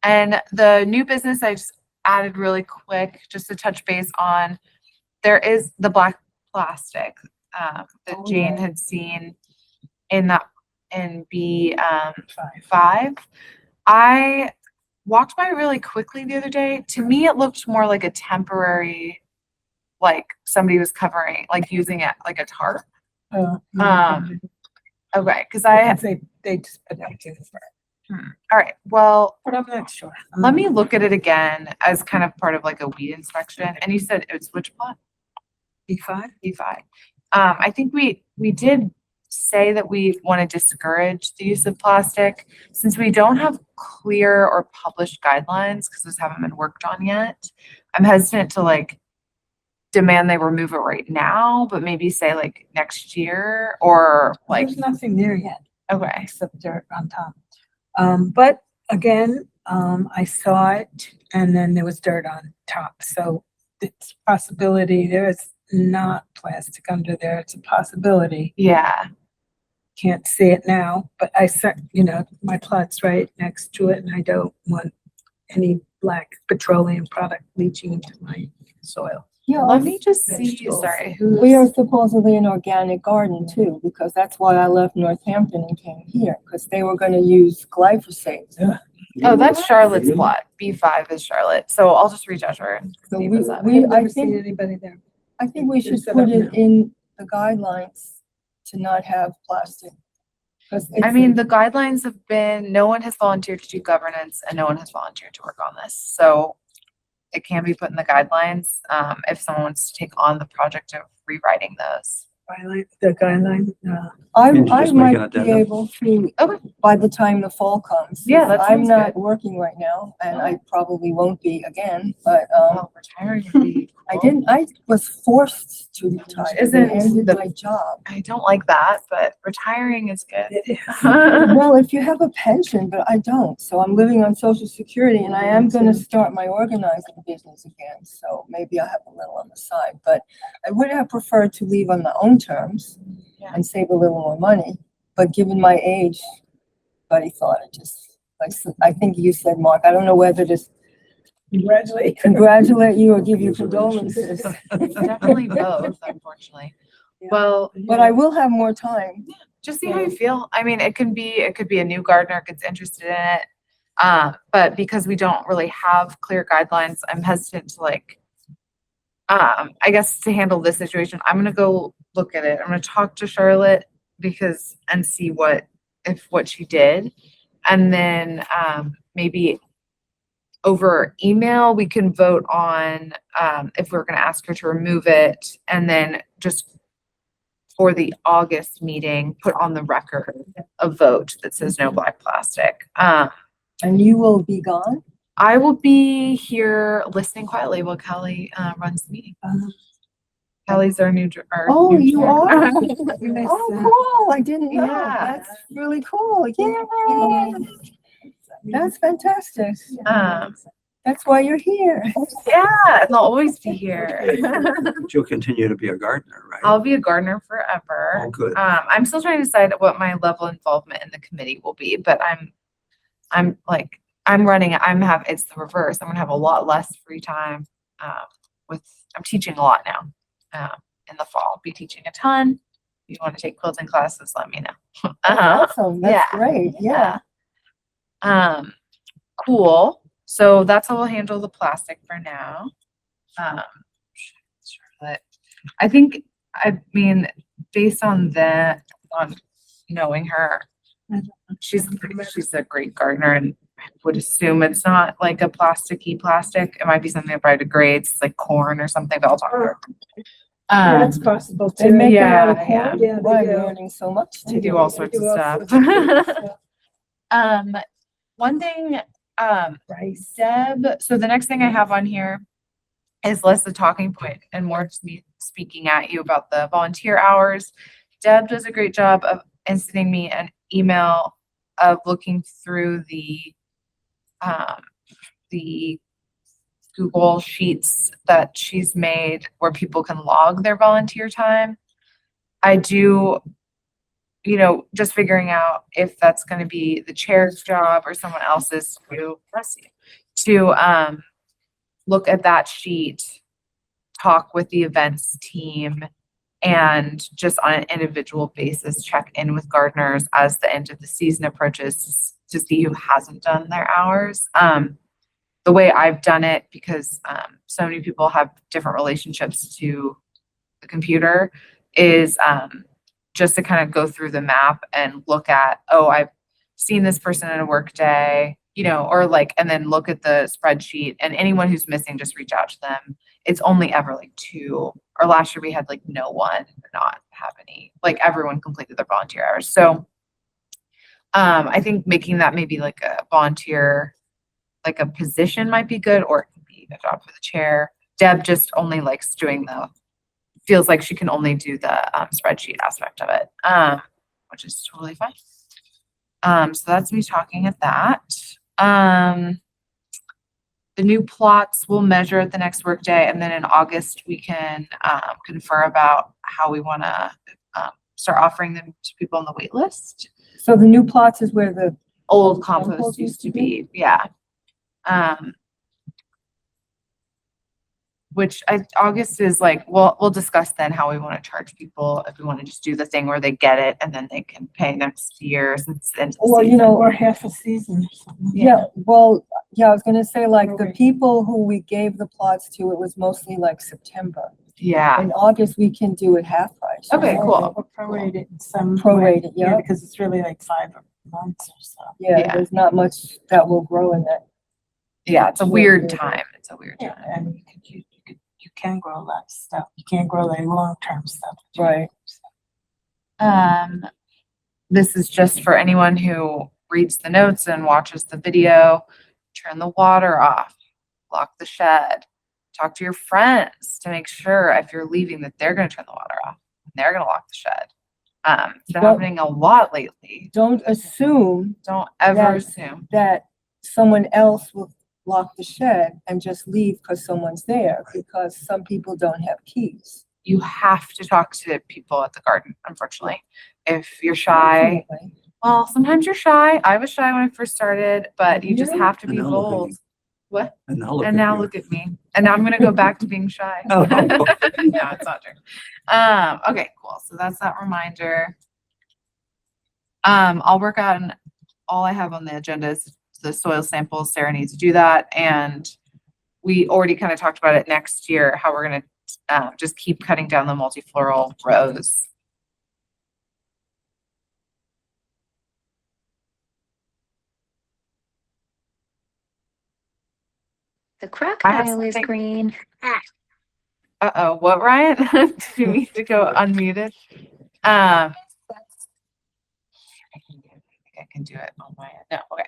And the new business I just added really quick, just to touch base on, there is the black plastic that Jane had seen in B5. I walked by really quickly the other day. To me, it looked more like a temporary, like somebody was covering, like using it like a tarp. Okay, because They just put that together. all right, well, But I'm not sure. let me look at it again as kind of part of like a weed inspection. And you said it's which plot? B5? B5. I think we did say that we want to discourage the use of plastic since we don't have clear or published guidelines because those haven't been worked on yet. I'm hesitant to like demand they remove it right now, but maybe say like next year or like, There's nothing there yet, okay. except dirt on top. But again, I saw it and then there was dirt on top. So it's a possibility. There's not plastic under there. It's a possibility. Yeah. Can't see it now, but I said, my plot's right next to it and I don't want any black petroleum product leaching into my soil. Yeah, Let me just see, Vegetables. sorry. we are supposedly an organic garden too, because that's why I left Northampton and came here, because they were gonna use glyphosate. Oh, that's Charlotte's plot. B5 is Charlotte. So I'll just reach out to her. and So see we, what's up. we, I've I never seen think, anybody there. I think we should set put up it now. in the guidelines to not have plastic. 'Cause I it's- mean, the guidelines have been, no one has volunteered to do governance and no one has volunteered to work on this. So it can be put in the guidelines, if someone wants to take on the project of rewriting those. The guideline, Can you I just make an might be addendum? able to, Okay. by the time the fall comes. Yeah, that I'm sounds not good. working right now, and I probably won't be again, but, Oh, retiring would be cool. I was forced to retire. They Isn't ended the- my job. I don't like that, but retiring is good. it is. Well, if you have a pension, but I don't, so I'm living on Social Security, and I am gonna start my organizing business again, so maybe I'll have a little on the side, but I would have preferred to leave on my own terms Yeah. and save a little more money, but given my age, buddy thought it just, I think you said, Mark, I don't know whether to congratulate you or give you condolences, Definitely both, unfortunately. Yeah. Well, but I will have more time. just see how you feel. I mean, it could be a new gardener gets interested in it. But because we don't really have clear guidelines, I'm hesitant to I guess to handle this situation, I'm gonna go look at it. I'm gonna talk to Charlotte and see what she did. And then, maybe over email, we can vote on, if we're gonna ask her to remove it, and then just for the August meeting, put on the record a vote that says no black plastic. And you will be gone? I will be here listening quietly while Kelly, runs the meeting. Kelly's our new. Oh, you chair. are? Nice, Oh, cool, I didn't know. Yeah. That's really cool. Yay. That's fantastic. That's why you're here. Yeah, and I'll always be here. But you'll continue to be a gardener, right? I'll be a gardener forever. Oh, good. I'm still trying to decide what my level of involvement in the committee will be, but I'm it's the reverse. I'm gonna have a lot less free time. I'm teaching a lot now. In the fall, I'll be teaching a ton. If you want to take quilting classes, let me know. Awesome, that's Yeah. great, yeah. Cool. So that's how we'll handle the plastic for now. Charlotte, I mean, based on that, on knowing her, she's a great gardener, and I would assume it's not like a plasticky plastic. It might be something that biodegrades, like corn or something, but I'll talk to her. That's possible They too. make it Yeah, out of yeah. corn? Yeah, they I'm do. learning so much They today. do all sorts of do all stuff. sorts of stuff. One thing, Rice. Deb, so the next thing I have on here is less the talking point and more just me speaking at you about the volunteer hours. Deb does a great job of sending me an email of looking through the Google Sheets that she's made where people can log their volunteer time. I do, just figuring out if that's going to be the chair's job or someone else's to look at that sheet, talk with the events team, and just on an individual basis, check in with gardeners as the end of the season approaches to see who hasn't done their hours. The way I've done it, because so many people have different relationships to the computer, is just to kind of go through the map and look at, I've seen this person in a work day, and then look at the spreadsheet, and anyone who's missing, just reach out to them. It's only ever like 2, or last year we had like no one not have any, like everyone completed their volunteer hours. So I think making that maybe like a volunteer, like a position might be good, or it could be a job for the chair. Deb just only likes feels like she can only do the spreadsheet aspect of it, which is totally fine. So that's me talking at that. The new plots we'll measure at the next workday, and then in August we can confer about how we want to start offering them to people on the wait list. So the new plots is where the Old compost used to be, yeah. Which August is like, we'll discuss then how we want to charge people, if we want to just do the thing where they get it and then they can pay next year since the end of the Or, season. Or half a season or something. Yeah, well, I was gonna say, like, the Okay. people who we gave the plots to, it was mostly like September. Yeah, In August, we can do it half price. Okay, cool. Or prorate it in some way. Prorate it, yeah. Because it's really like 5 months or so. Yeah, Yeah. there's not much that will grow in that Yeah, it's a weird time. It's a weird Yeah, time. and you can grow a lot of stuff. You can't grow like long-term stuff. Right. This is just for anyone who reads the notes and watches the video. Turn the water off, lock the shed, talk to your friends to make sure if you're leaving that they're gonna turn the water off. And they're gonna lock the shed. It's been Well- happening a lot lately. Don't assume Don't ever Yeah. assume. that someone else will lock the shed and just leave because someone's there, because some people don't have keys. You have to talk to people at the garden, unfortunately. If you're shy, Definitely. well, sometimes you're shy. I was shy when I first started, but you just Really? have to be And now look at bold. me. What? And now look And at now you. look at me. And now I'm gonna go back to being shy. Oh. No, it's not true. Okay, cool. So that's that reminder. I'll work on, all I have on the agenda is the soil samples. Sarah needs to do that. And we already kind of talked about it next year, how we're gonna just keep cutting down the multifloral rows. The I have crocodile is something- green. Uh-oh, what, Ryan? Do you need to go unmuted? I think I can do it on my end. No, okay.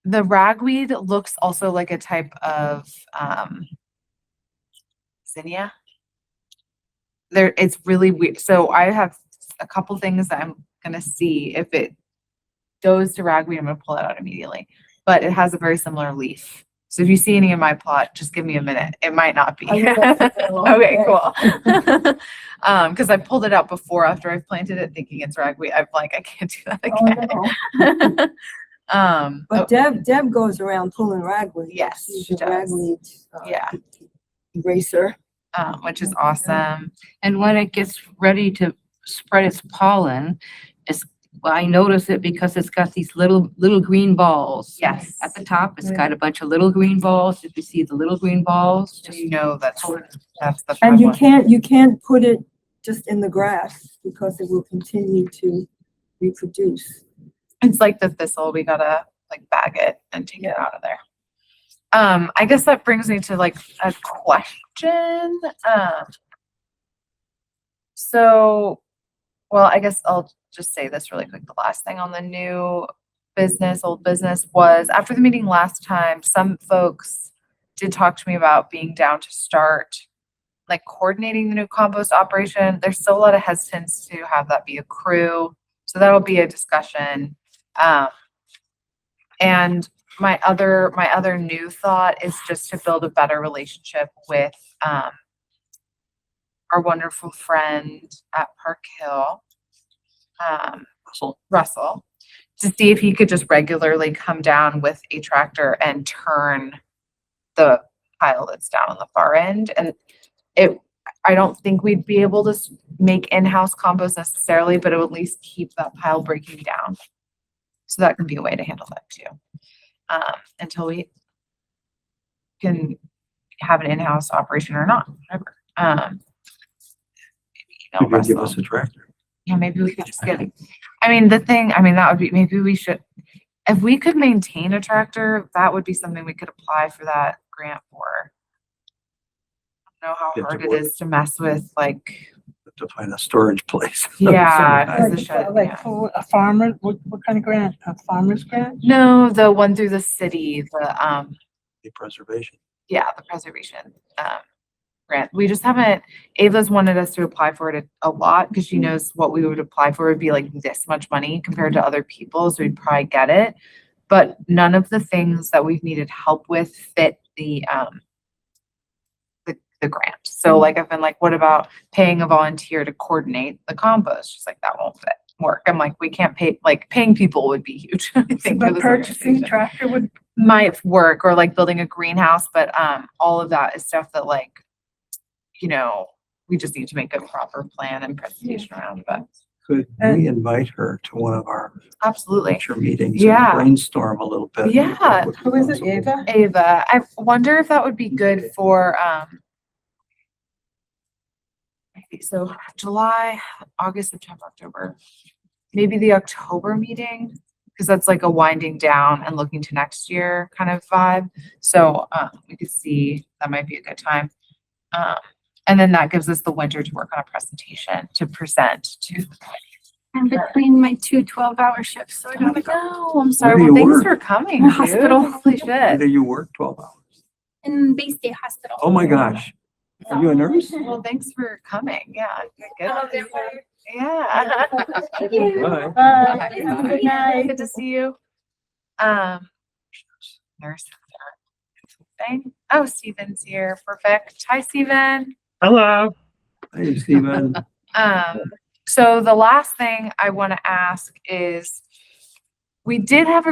The ragweed looks also like a type of zinnia. It's really weird. So I have a couple things that I'm gonna see. If it goes to ragweed, I'm gonna pull it out immediately. But it has a very similar leaf. So if you see any in my plot, just give me a minute. It might not be. I will let you know. Okay, cool. Because I pulled it out before after I've planted it thinking it's ragweed. I'm like, I can't do that Oh, again. no. But Deb goes around pulling ragweed. Yes, She's she a does. ragweed Yeah, eraser. which is awesome. And when it gets ready to spread its pollen, well, I notice it because it's got these little green balls. Yes. At the top, it's got a bunch of little green balls. If you see the little green balls, Just just you know that's the And you problem. can't put it just in the grass because it will continue to reproduce. It's like the thistle. We gotta like bag it and take it Yeah. out of there. I guess that brings me to like a question. So, well, I guess I'll just say this really quick. The last thing on the new business, old business, was after the meeting last time, some folks did talk to me about being down to start like coordinating the new compost operation. There's still a lot of hesitance to have that be a crew. So that'll be a discussion. And my other new thought is just to build a better relationship with our wonderful friend at Park Hill, Russell, to see if he could just regularly come down with a tractor and turn the pile that's down on the far end. And I don't think we'd be able to make in-house compost necessarily, but it would at least keep that pile breaking down. So that can be a way to handle that too. Until we can have an in-house operation or not, whatever. You could give us a tractor. Yeah, maybe we could just get it. I mean, that would be, maybe we should, if we could maintain a tractor, that would be something we could apply for that grant for. I don't know how Get to hard it work. is to mess with like, To find a storage place. yeah, 'cause the Like, shed, like yeah. for a farmer, what kind of grant? A farmer's grant? No, the one through the city, The preservation. yeah, the preservation, grant. We just haven't, Ava's wanted us to apply for it a lot because she knows what we would apply for would be like this much money compared to other people, so we'd probably get it. But none of the things that we've needed help with fit the grant. So like I've been like, what about paying a volunteer to coordinate the compost? She's like, that won't work. I'm like, we can't pay, like paying people would be huge. I think for But this purchasing organization. tractor would, Might work, or like building a greenhouse, but all of that is stuff that like, you know, we just need to make a proper plan and presentation around, but Could And- we invite her to one of our absolutely. future meetings? Yeah. And brainstorm a little bit. Yeah. What would be who is it, possible? Ava? Ava, I wonder if that would be good for so July, August, September, October, maybe the October meeting. because that's like a winding down and looking to next year kind of vibe. So, we could see that might be a good time. And then that gives us the winter to work on a presentation to present to. I'm between my two 12-hour shifts, so I gotta go No, I'm sorry. Where do Well, you thanks work? for coming, in dude. hospital. Holy shit. Either you work 12 hours. in Bay State Hospital. Oh my gosh. Are you a nurse? Well, thanks for coming. Yeah. Good. Hello there, Claire. Yeah. Bye. Have a good night. Good to see you. Nurse. Thing. Oh, Steven's here. Perfect. Hi, Steven. Hello. Hey, Steven. So the last thing I want to ask is, we did have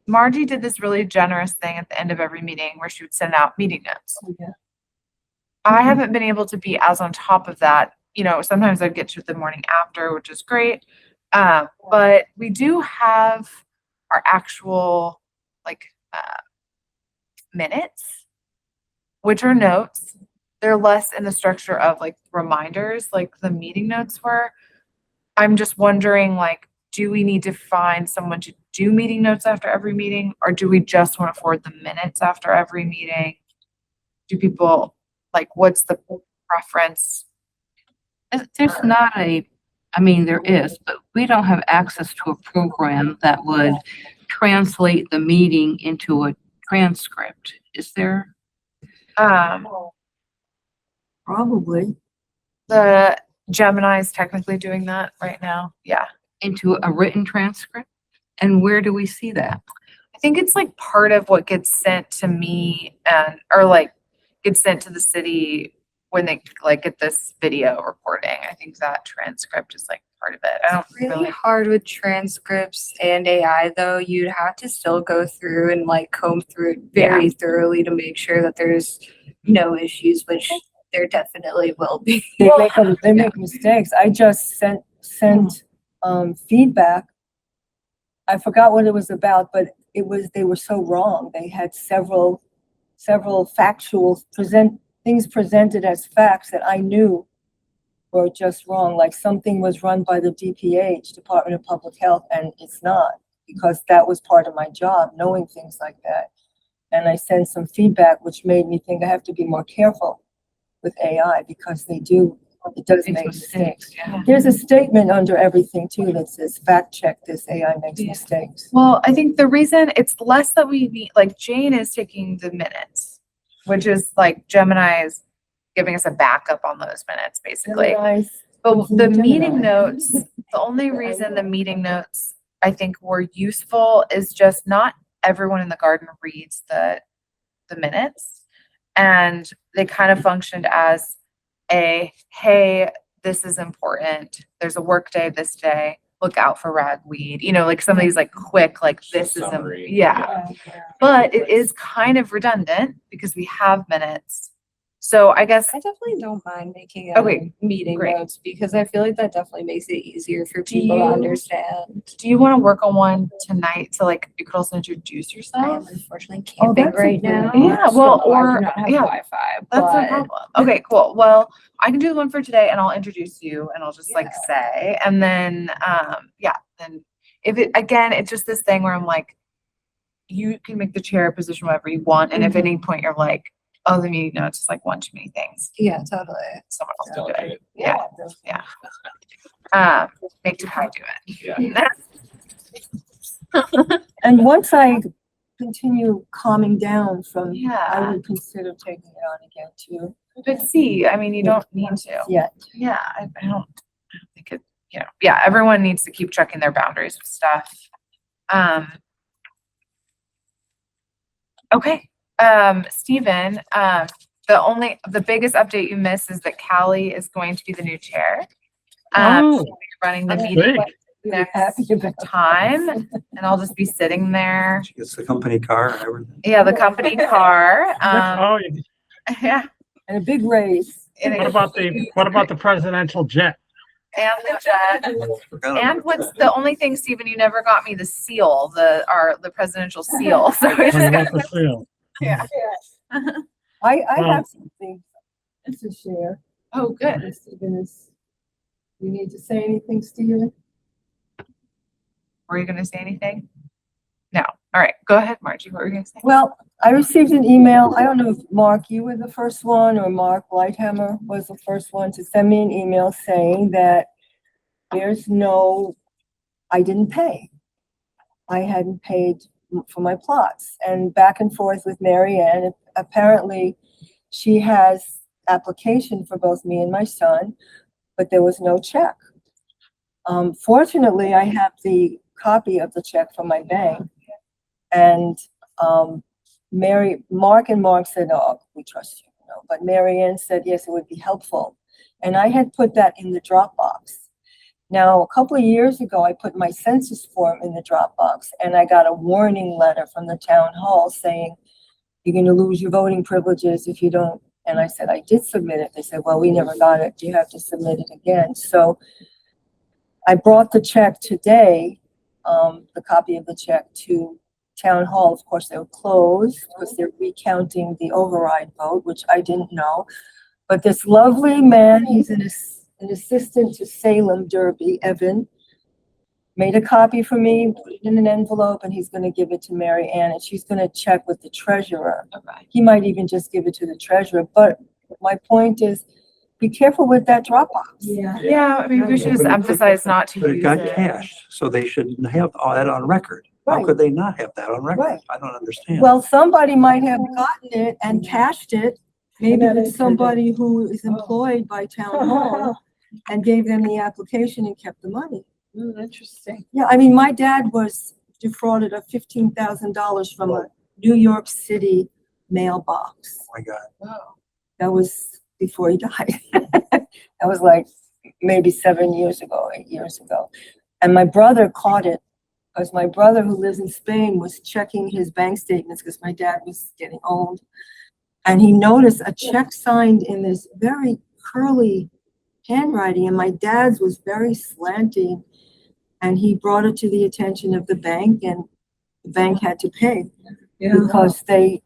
Margie did this really generous thing at the end of every meeting where she would send out meeting notes. I haven't been able to be as on top of that. You know, sometimes I'd get to it the morning after, which is great. But we do have our actual minutes, which are notes. They're less in the structure of like reminders like the meeting notes were. I'm just wondering, like, do we need to find someone to do meeting notes after every meeting, or do we just want to forward the minutes after every meeting? Do people what's the preference? There's not I mean, there is, but we don't have access to a program that would translate the meeting into a transcript. Is there? Probably. The Gemini's technically doing that right now. Yeah. Into a written transcript? And where do we see that? I think it's like part of what gets sent to me gets sent to the city when they get this video recording. I think that transcript is like part of it. I don't Really hard with transcripts and AI though. You'd have to still go through and comb through it very thoroughly to make sure that there's no issues, which there definitely will be. They make mistakes. I just sent feedback. I forgot what it was about, but they were so wrong. They had several factual things presented as facts that I knew were just wrong. Like something was run by the DPH, Department of Public Health, and it's not, because that was part of my job, knowing things like that. And I sent some feedback, which made me think I have to be more careful with AI, because it does make mistakes. Yeah. There's a statement under everything too that says, fact check this, AI makes mistakes. Well, I think the reason it's less that we need, Jane is taking the minutes, which is Gemini's giving us a backup on those minutes, basically. But the meeting notes, the only reason the meeting notes I think were useful is just not everyone in the garden reads the minutes, and they kind of functioned as hey, this is important. There's a work day this day. Look out for ragweed. Some of these quick, this is But it is kind of redundant because we have minutes. So I guess I definitely don't mind making Okay, meeting great. notes because I feel like that definitely makes it easier for people to you- understand. do you want to work on one tonight to you could also introduce I yourself? am unfortunately camping that's a right good now. idea. Yeah, well, so I or- do not have yeah, Wi-Fi, That's no but problem. Okay, cool. Well, I can do the one for today and I'll introduce you and I'll just say, and then, then if it's just this thing where I'm you can make the chair position whatever you want. And if at any point you're oh, the meeting notes is one too many things, yeah, totally. someone else will do it. Make Takai do it. And once I continue calming down from, I Yeah, would consider taking it on again too. but see, I mean, you don't need to. Yet. Yeah, I don't think it, everyone needs to keep checking their boundaries with stuff. Okay, Stephen, the biggest update you missed is that Callie is going to be the new chair. Oh, She'll be running the that's meeting big. next Happy about time, and I'll just be sitting there. She gets the company car and everything. Yeah, the company car. Oh, Yeah. And a big raise. and what about the presidential jet? the jet? And what's the only thing, Stephen, you never got me the seal, the presidential seal. So it's What just about gonna, the seal? yeah. I Well- have something to share. Oh, good. Stephen you need to say anything, Stephen? Were you gonna say anything? No. All right, go ahead, Margie. What were you gonna say? Well, I received an email. I don't know if Mark, you were the first one, or Mark Lighthammer was the first one to send me an email saying that I didn't pay. I hadn't paid for my plots, and back and forth with Mary Ann. Apparently, she has application for both me and my son, but there was no check. Fortunately, I have the copy of the check from my bank, and Mark said, "Oh, we trust you," but Mary Ann said, "Yes, it would be helpful," and I had put that in the Dropbox. Now, a couple of years ago, I put my census form in the Dropbox, and I got a warning letter from the town hall saying, "You're going to lose your voting privileges if you don't." And I said, "I did submit it." They said, "Well, we never got it. You have to submit it again." So I brought the check today, the copy of the check, to town hall. Of course, they were closed because they're recounting the override vote, which I didn't know. But this lovely man, he's an assistant to Salem Derby, Evan, made a copy for me, put it in an envelope, and he's going to give it to Mary Ann, and she's going to check with the treasurer. Okay. He might even just give it to the treasurer. But my point is, be careful with that Dropbox. Yeah, I mean, we should just emphasize not to But it use got it. cashed, so they shouldn't have all that on record. How Right. could they not have that on record? Right. I don't understand. Well, somebody might have gotten it and cashed it. Maybe Yeah, they it's somebody who is employed by town hall and gave them the application and kept the money. Interesting. Yeah, I mean, my dad was defrauded of $15,000 from a New York City mailbox. Oh my God. That was before he died. That was like maybe 7 years ago, 8 years ago. And my brother caught it because my brother, who lives in Spain, was checking his bank statements because my dad was getting old. And he noticed a check signed in this very curly handwriting, and my dad's was very slanting. And he brought it to the attention of the bank, and the bank had to pay because they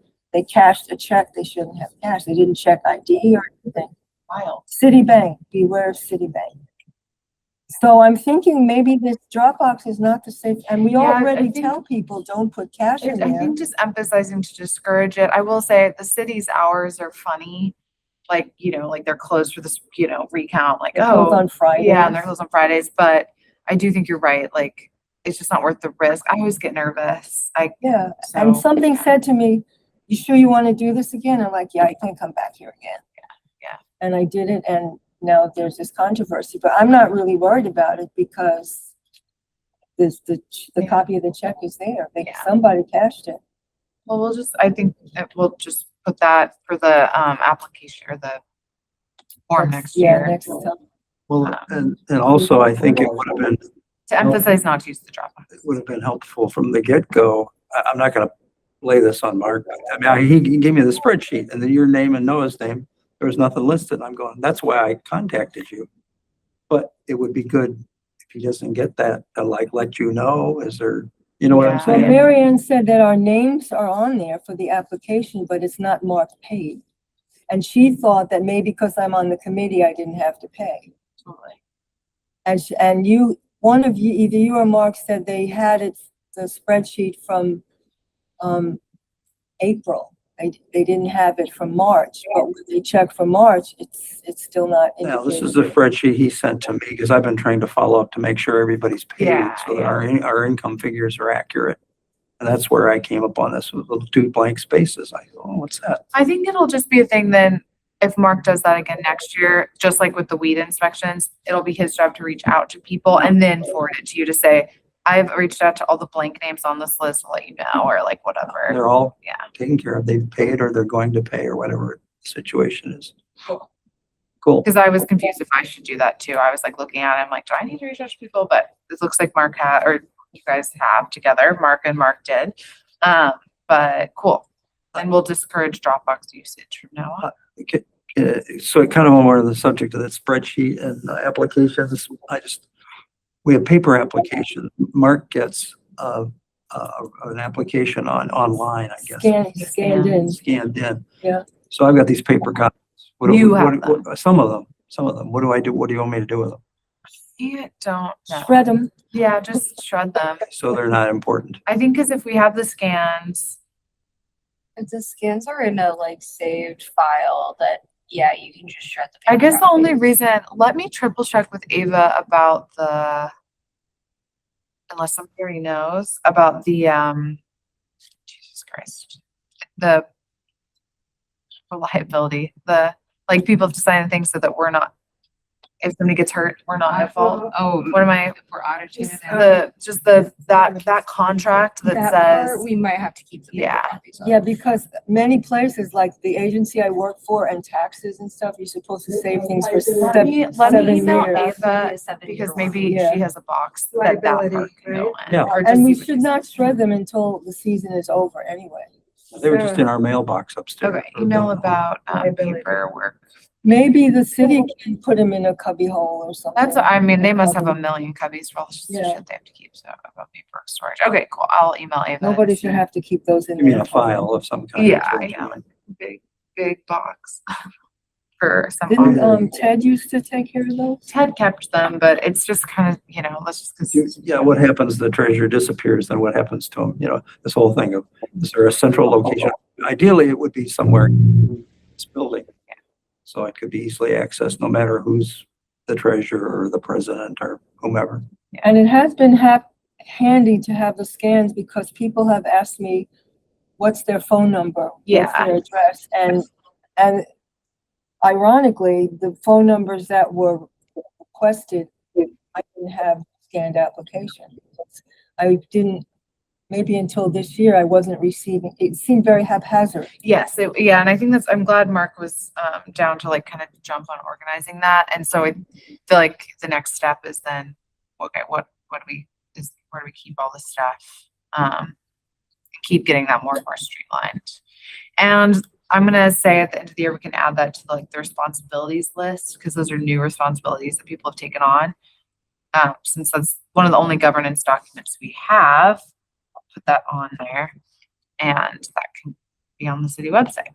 cashed a check they shouldn't have cashed. They didn't check ID or anything. Wild. Citibank, beware of Citibank. So I'm thinking maybe this Dropbox is not the safe, and we Yeah, I already think- tell people, don't put cash in I there. think just emphasizing to discourage it. I will say the city's hours are funny. Like, like they're closed for this, recount, like, It goes on Fridays. yeah, and they're closed on Fridays. But I do think you're right. Like, it's just not worth the risk. I always get nervous. Yeah, and So, something said to me, "You sure you want to do this again?" I'm like, "Yeah, I can come back here again." Yeah. And I did it, and now there's this controversy, but I'm not really worried about it because the Yeah. copy of the check is there. Yeah. Somebody cashed it. well, I think that we'll just put that for the application or the form next Yeah, year next time. Well, and also I think it would have been, to emphasize not to use the Dropbox. it would have been helpful from the get-go. I'm not gonna lay this on Mark. I mean, he gave me the spreadsheet and then your name and Noah's name. There was nothing listed. I'm going, that's why I contacted you. But it would be good if he doesn't get that, to let you know, is there, you know what I'm Yeah. Well, saying? Mary Ann said that our names are on there for the application, but it's not marked paid. And she thought that maybe because I'm on the committee, I didn't have to pay. Totally. And one of you, either you or Mark, said they had the spreadsheet from April. They didn't have it from March, but when they checked for March, it's still not Now, this indicated. is the spreadsheet he sent to me because I've been trying to follow up to make sure everybody's paid Yeah, so that our income figures are accurate. And that's where I came up on this with the 2 blank spaces. I go, oh, what's that? I think it'll just be a thing then, if Mark does that again next year, just like with the weed inspections, it'll be his job to reach out to people and then forward it to you to say, I've reached out to all the blank names on this list to let you know, or like whatever. They're all Yeah. taken care of. They've paid or they're going to pay or whatever the situation is. Cool. Cool. Because I was confused if I should do that too. I was like looking at it, I'm like, do I need to reach out to people? But it looks like Mark had, or you guys have together, Mark and Mark did. But cool. And we'll discourage Dropbox usage from now on. Okay. So kind of more on the subject of that spreadsheet and applications, we have paper application. Mark gets an application online, I guess. Scanned in. Scanned in. Yeah. So I've got these paper copies. You have them. Some of them. What do I do? What do you want me to do with them? I don't know. Shred them. Yeah, just shred them. So they're not important. I think because if we have the scans, If the scans are in a like saved file, that yeah, you can just shred the I paper guess the only copies. reason, let me triple check with Ava about the, unless somebody already knows, about the, Jesus Christ, the reliability, the, like, people have to sign things so that we're not, if somebody gets hurt, we're not at fault. Oh, What am I, if we're audited. that contract that That says, We might have to keep the paper Yeah. copies of. Yeah, because many places, like the agency I work for and taxes and stuff, you're supposed to save things for let me 7 email years. Ava, because maybe Yeah. she has a box that part can go in. Yeah. Or And just we see what should she not says. shred them until the season is over anyway. They were just in our mailbox upstairs. Okay, email about Liability. paperwork. Maybe the city can put them in a cubby hole or something. That's, I mean, they must have a million cubbies for all the Yeah. shit they have to keep, so about paper storage. Okay, cool, I'll email Ava. Nobody should have to keep those in. You mean their a file of some kind? Yeah, I know, big box for some. Didn't, office. Ted used to take care of those? Ted kept them, but it's just kind of, let's just. 'cause- Yeah, what happens, the treasurer disappears, then what happens to him? This whole thing of, is there a central location? Ideally, it would be somewhere in this building. So it could be easily accessed, no matter who's the treasurer or the president or whomever. And it has been handy to have the scans because people have asked me, what's their phone number? What's Yeah. their address? And ironically, the phone numbers that were requested, I didn't have scanned application. I didn't, maybe until this year, I wasn't receiving, it seemed very haphazard. Yes, yeah, and I think I'm glad Mark was down to like kind of jump on organizing that. And so I feel like the next step is then, okay, where do we keep all this stuff? Keep getting that more and more streamlined. And I'm gonna say at the end of the year, we can add that to the responsibilities list, because those are new responsibilities that people have taken on. Since that's one of the only governance documents we have, I'll put that on there, and that can be on the city website.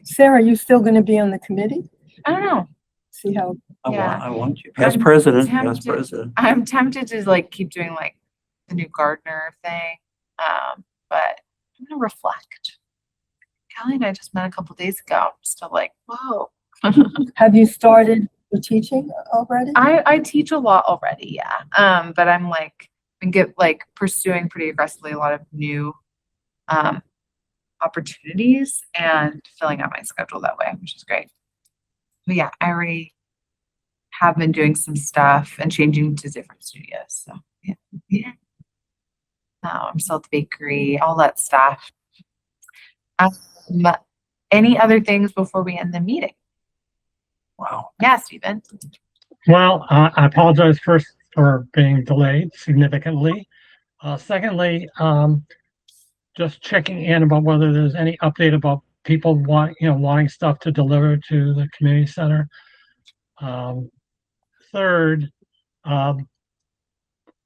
Sarah, you still gonna be on the committee? I don't know. See how, I want you. Past president, past tempted. president. I'm tempted to keep doing the new gardener thing, but I'm gonna reflect. Kelly and I just met a couple days ago. I'm still whoa. have you started the teaching already? I teach a lot already, yeah. But I'm pursuing pretty aggressively a lot of new opportunities and filling out my schedule that way, which is great. But yeah, I already have been doing some stuff and changing to different studios. So yeah. I'm still at the bakery, all that stuff. Any other things before we end the meeting? Wow. Yeah, Stephen. Well, I apologize first for being delayed significantly. Secondly, just checking in about whether there's any update about people wanting stuff to deliver to the community center. Third, I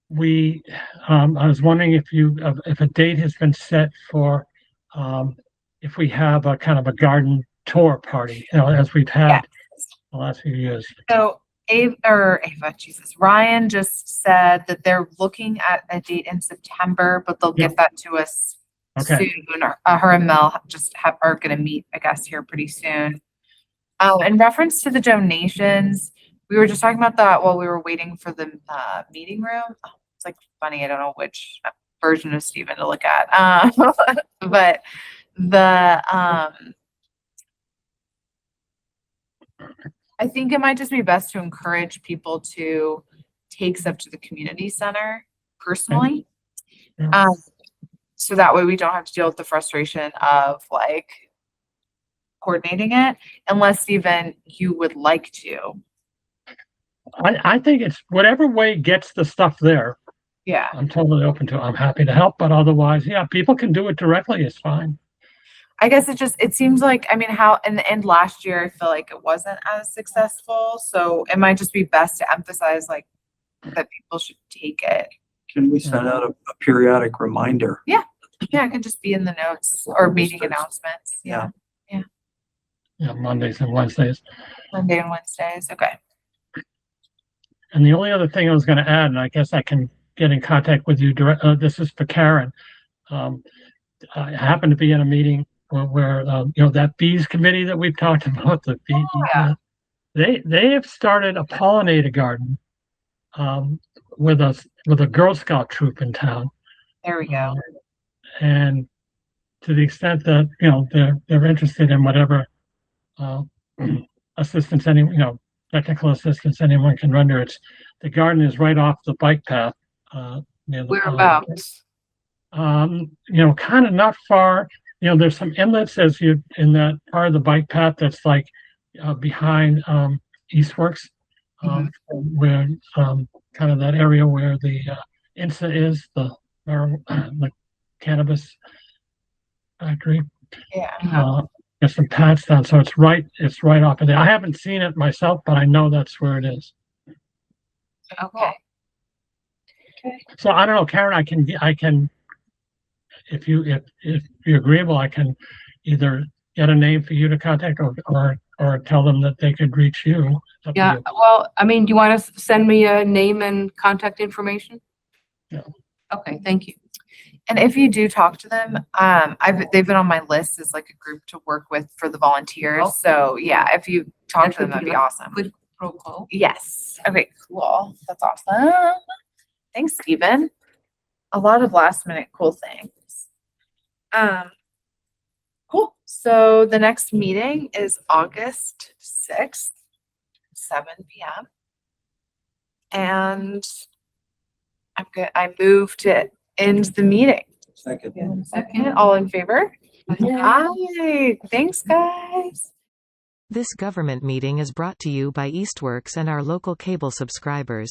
was wondering if a date has been set for if we have a kind of a garden tour party, as we've had the last few years. So Ava, Ryan just said that they're looking at a date in September, but they'll get that to us soon. Her and Mel are going to meet, I guess, here pretty soon. In reference to the donations, we were just talking about that while we were waiting for the meeting room. It's funny, I don't know which version of Stephen to look at, but I think it might just be best to encourage people to take stuff to the community center personally. So that way we don't have to deal with the frustration of coordinating it, unless even you would like to. I think it's whatever way gets the stuff there. Yeah. I'm totally open to it. I'm happy to help, but otherwise, people can do it directly. It's fine. I guess it seems how in the end last year, I feel like it wasn't as successful. So it might just be best to emphasize that people should take it. Can we send out a periodic reminder? Yeah, it could just be in the notes or meeting announcements. Yeah. Mondays and Wednesdays. Monday and Wednesdays. Okay. And the only other thing I was going to add, and I guess I can get in contact with you direct, this is for Karen. I happened to be in a meeting where that bees committee that we've talked about, the bee, they have started a pollinator garden with a Girl Scout troop in town. There we go. And to the extent that they're interested in whatever assistance technical assistance anyone can render, the garden is right off the bike path near the pond. Whereabouts? Kind of not far. There's some inlets in that part of the bike path that's like behind Eastworks, where kind of that area where the INSA is, the cannabis factory. Yeah. There's some paths down, so it's right off of there. I haven't seen it myself, but I know that's where it is. Okay. So I don't know, Karen. I can, if you're agreeable, I can either get a name for you to contact, or tell them that they could reach you. It's up to Yeah, you. well, I mean, do you want to send me a name and contact information? Yeah. Okay, thank you. And if you do talk to them, they've been on my list as like a group to work with for the volunteers. Oh. So yeah, if you talk That to them, would that'd be be awesome. Good protocol. Yes. Okay, cool. That's awesome. Thanks, Stephen. A lot of last minute cool things. Cool. So the next meeting is August 6th, 7 p.m. And I move to end the meeting. Second. Second, all in favor? Yeah. Aye. Thanks, guys. This government meeting is brought to you by Eastworks and our local cable subscribers.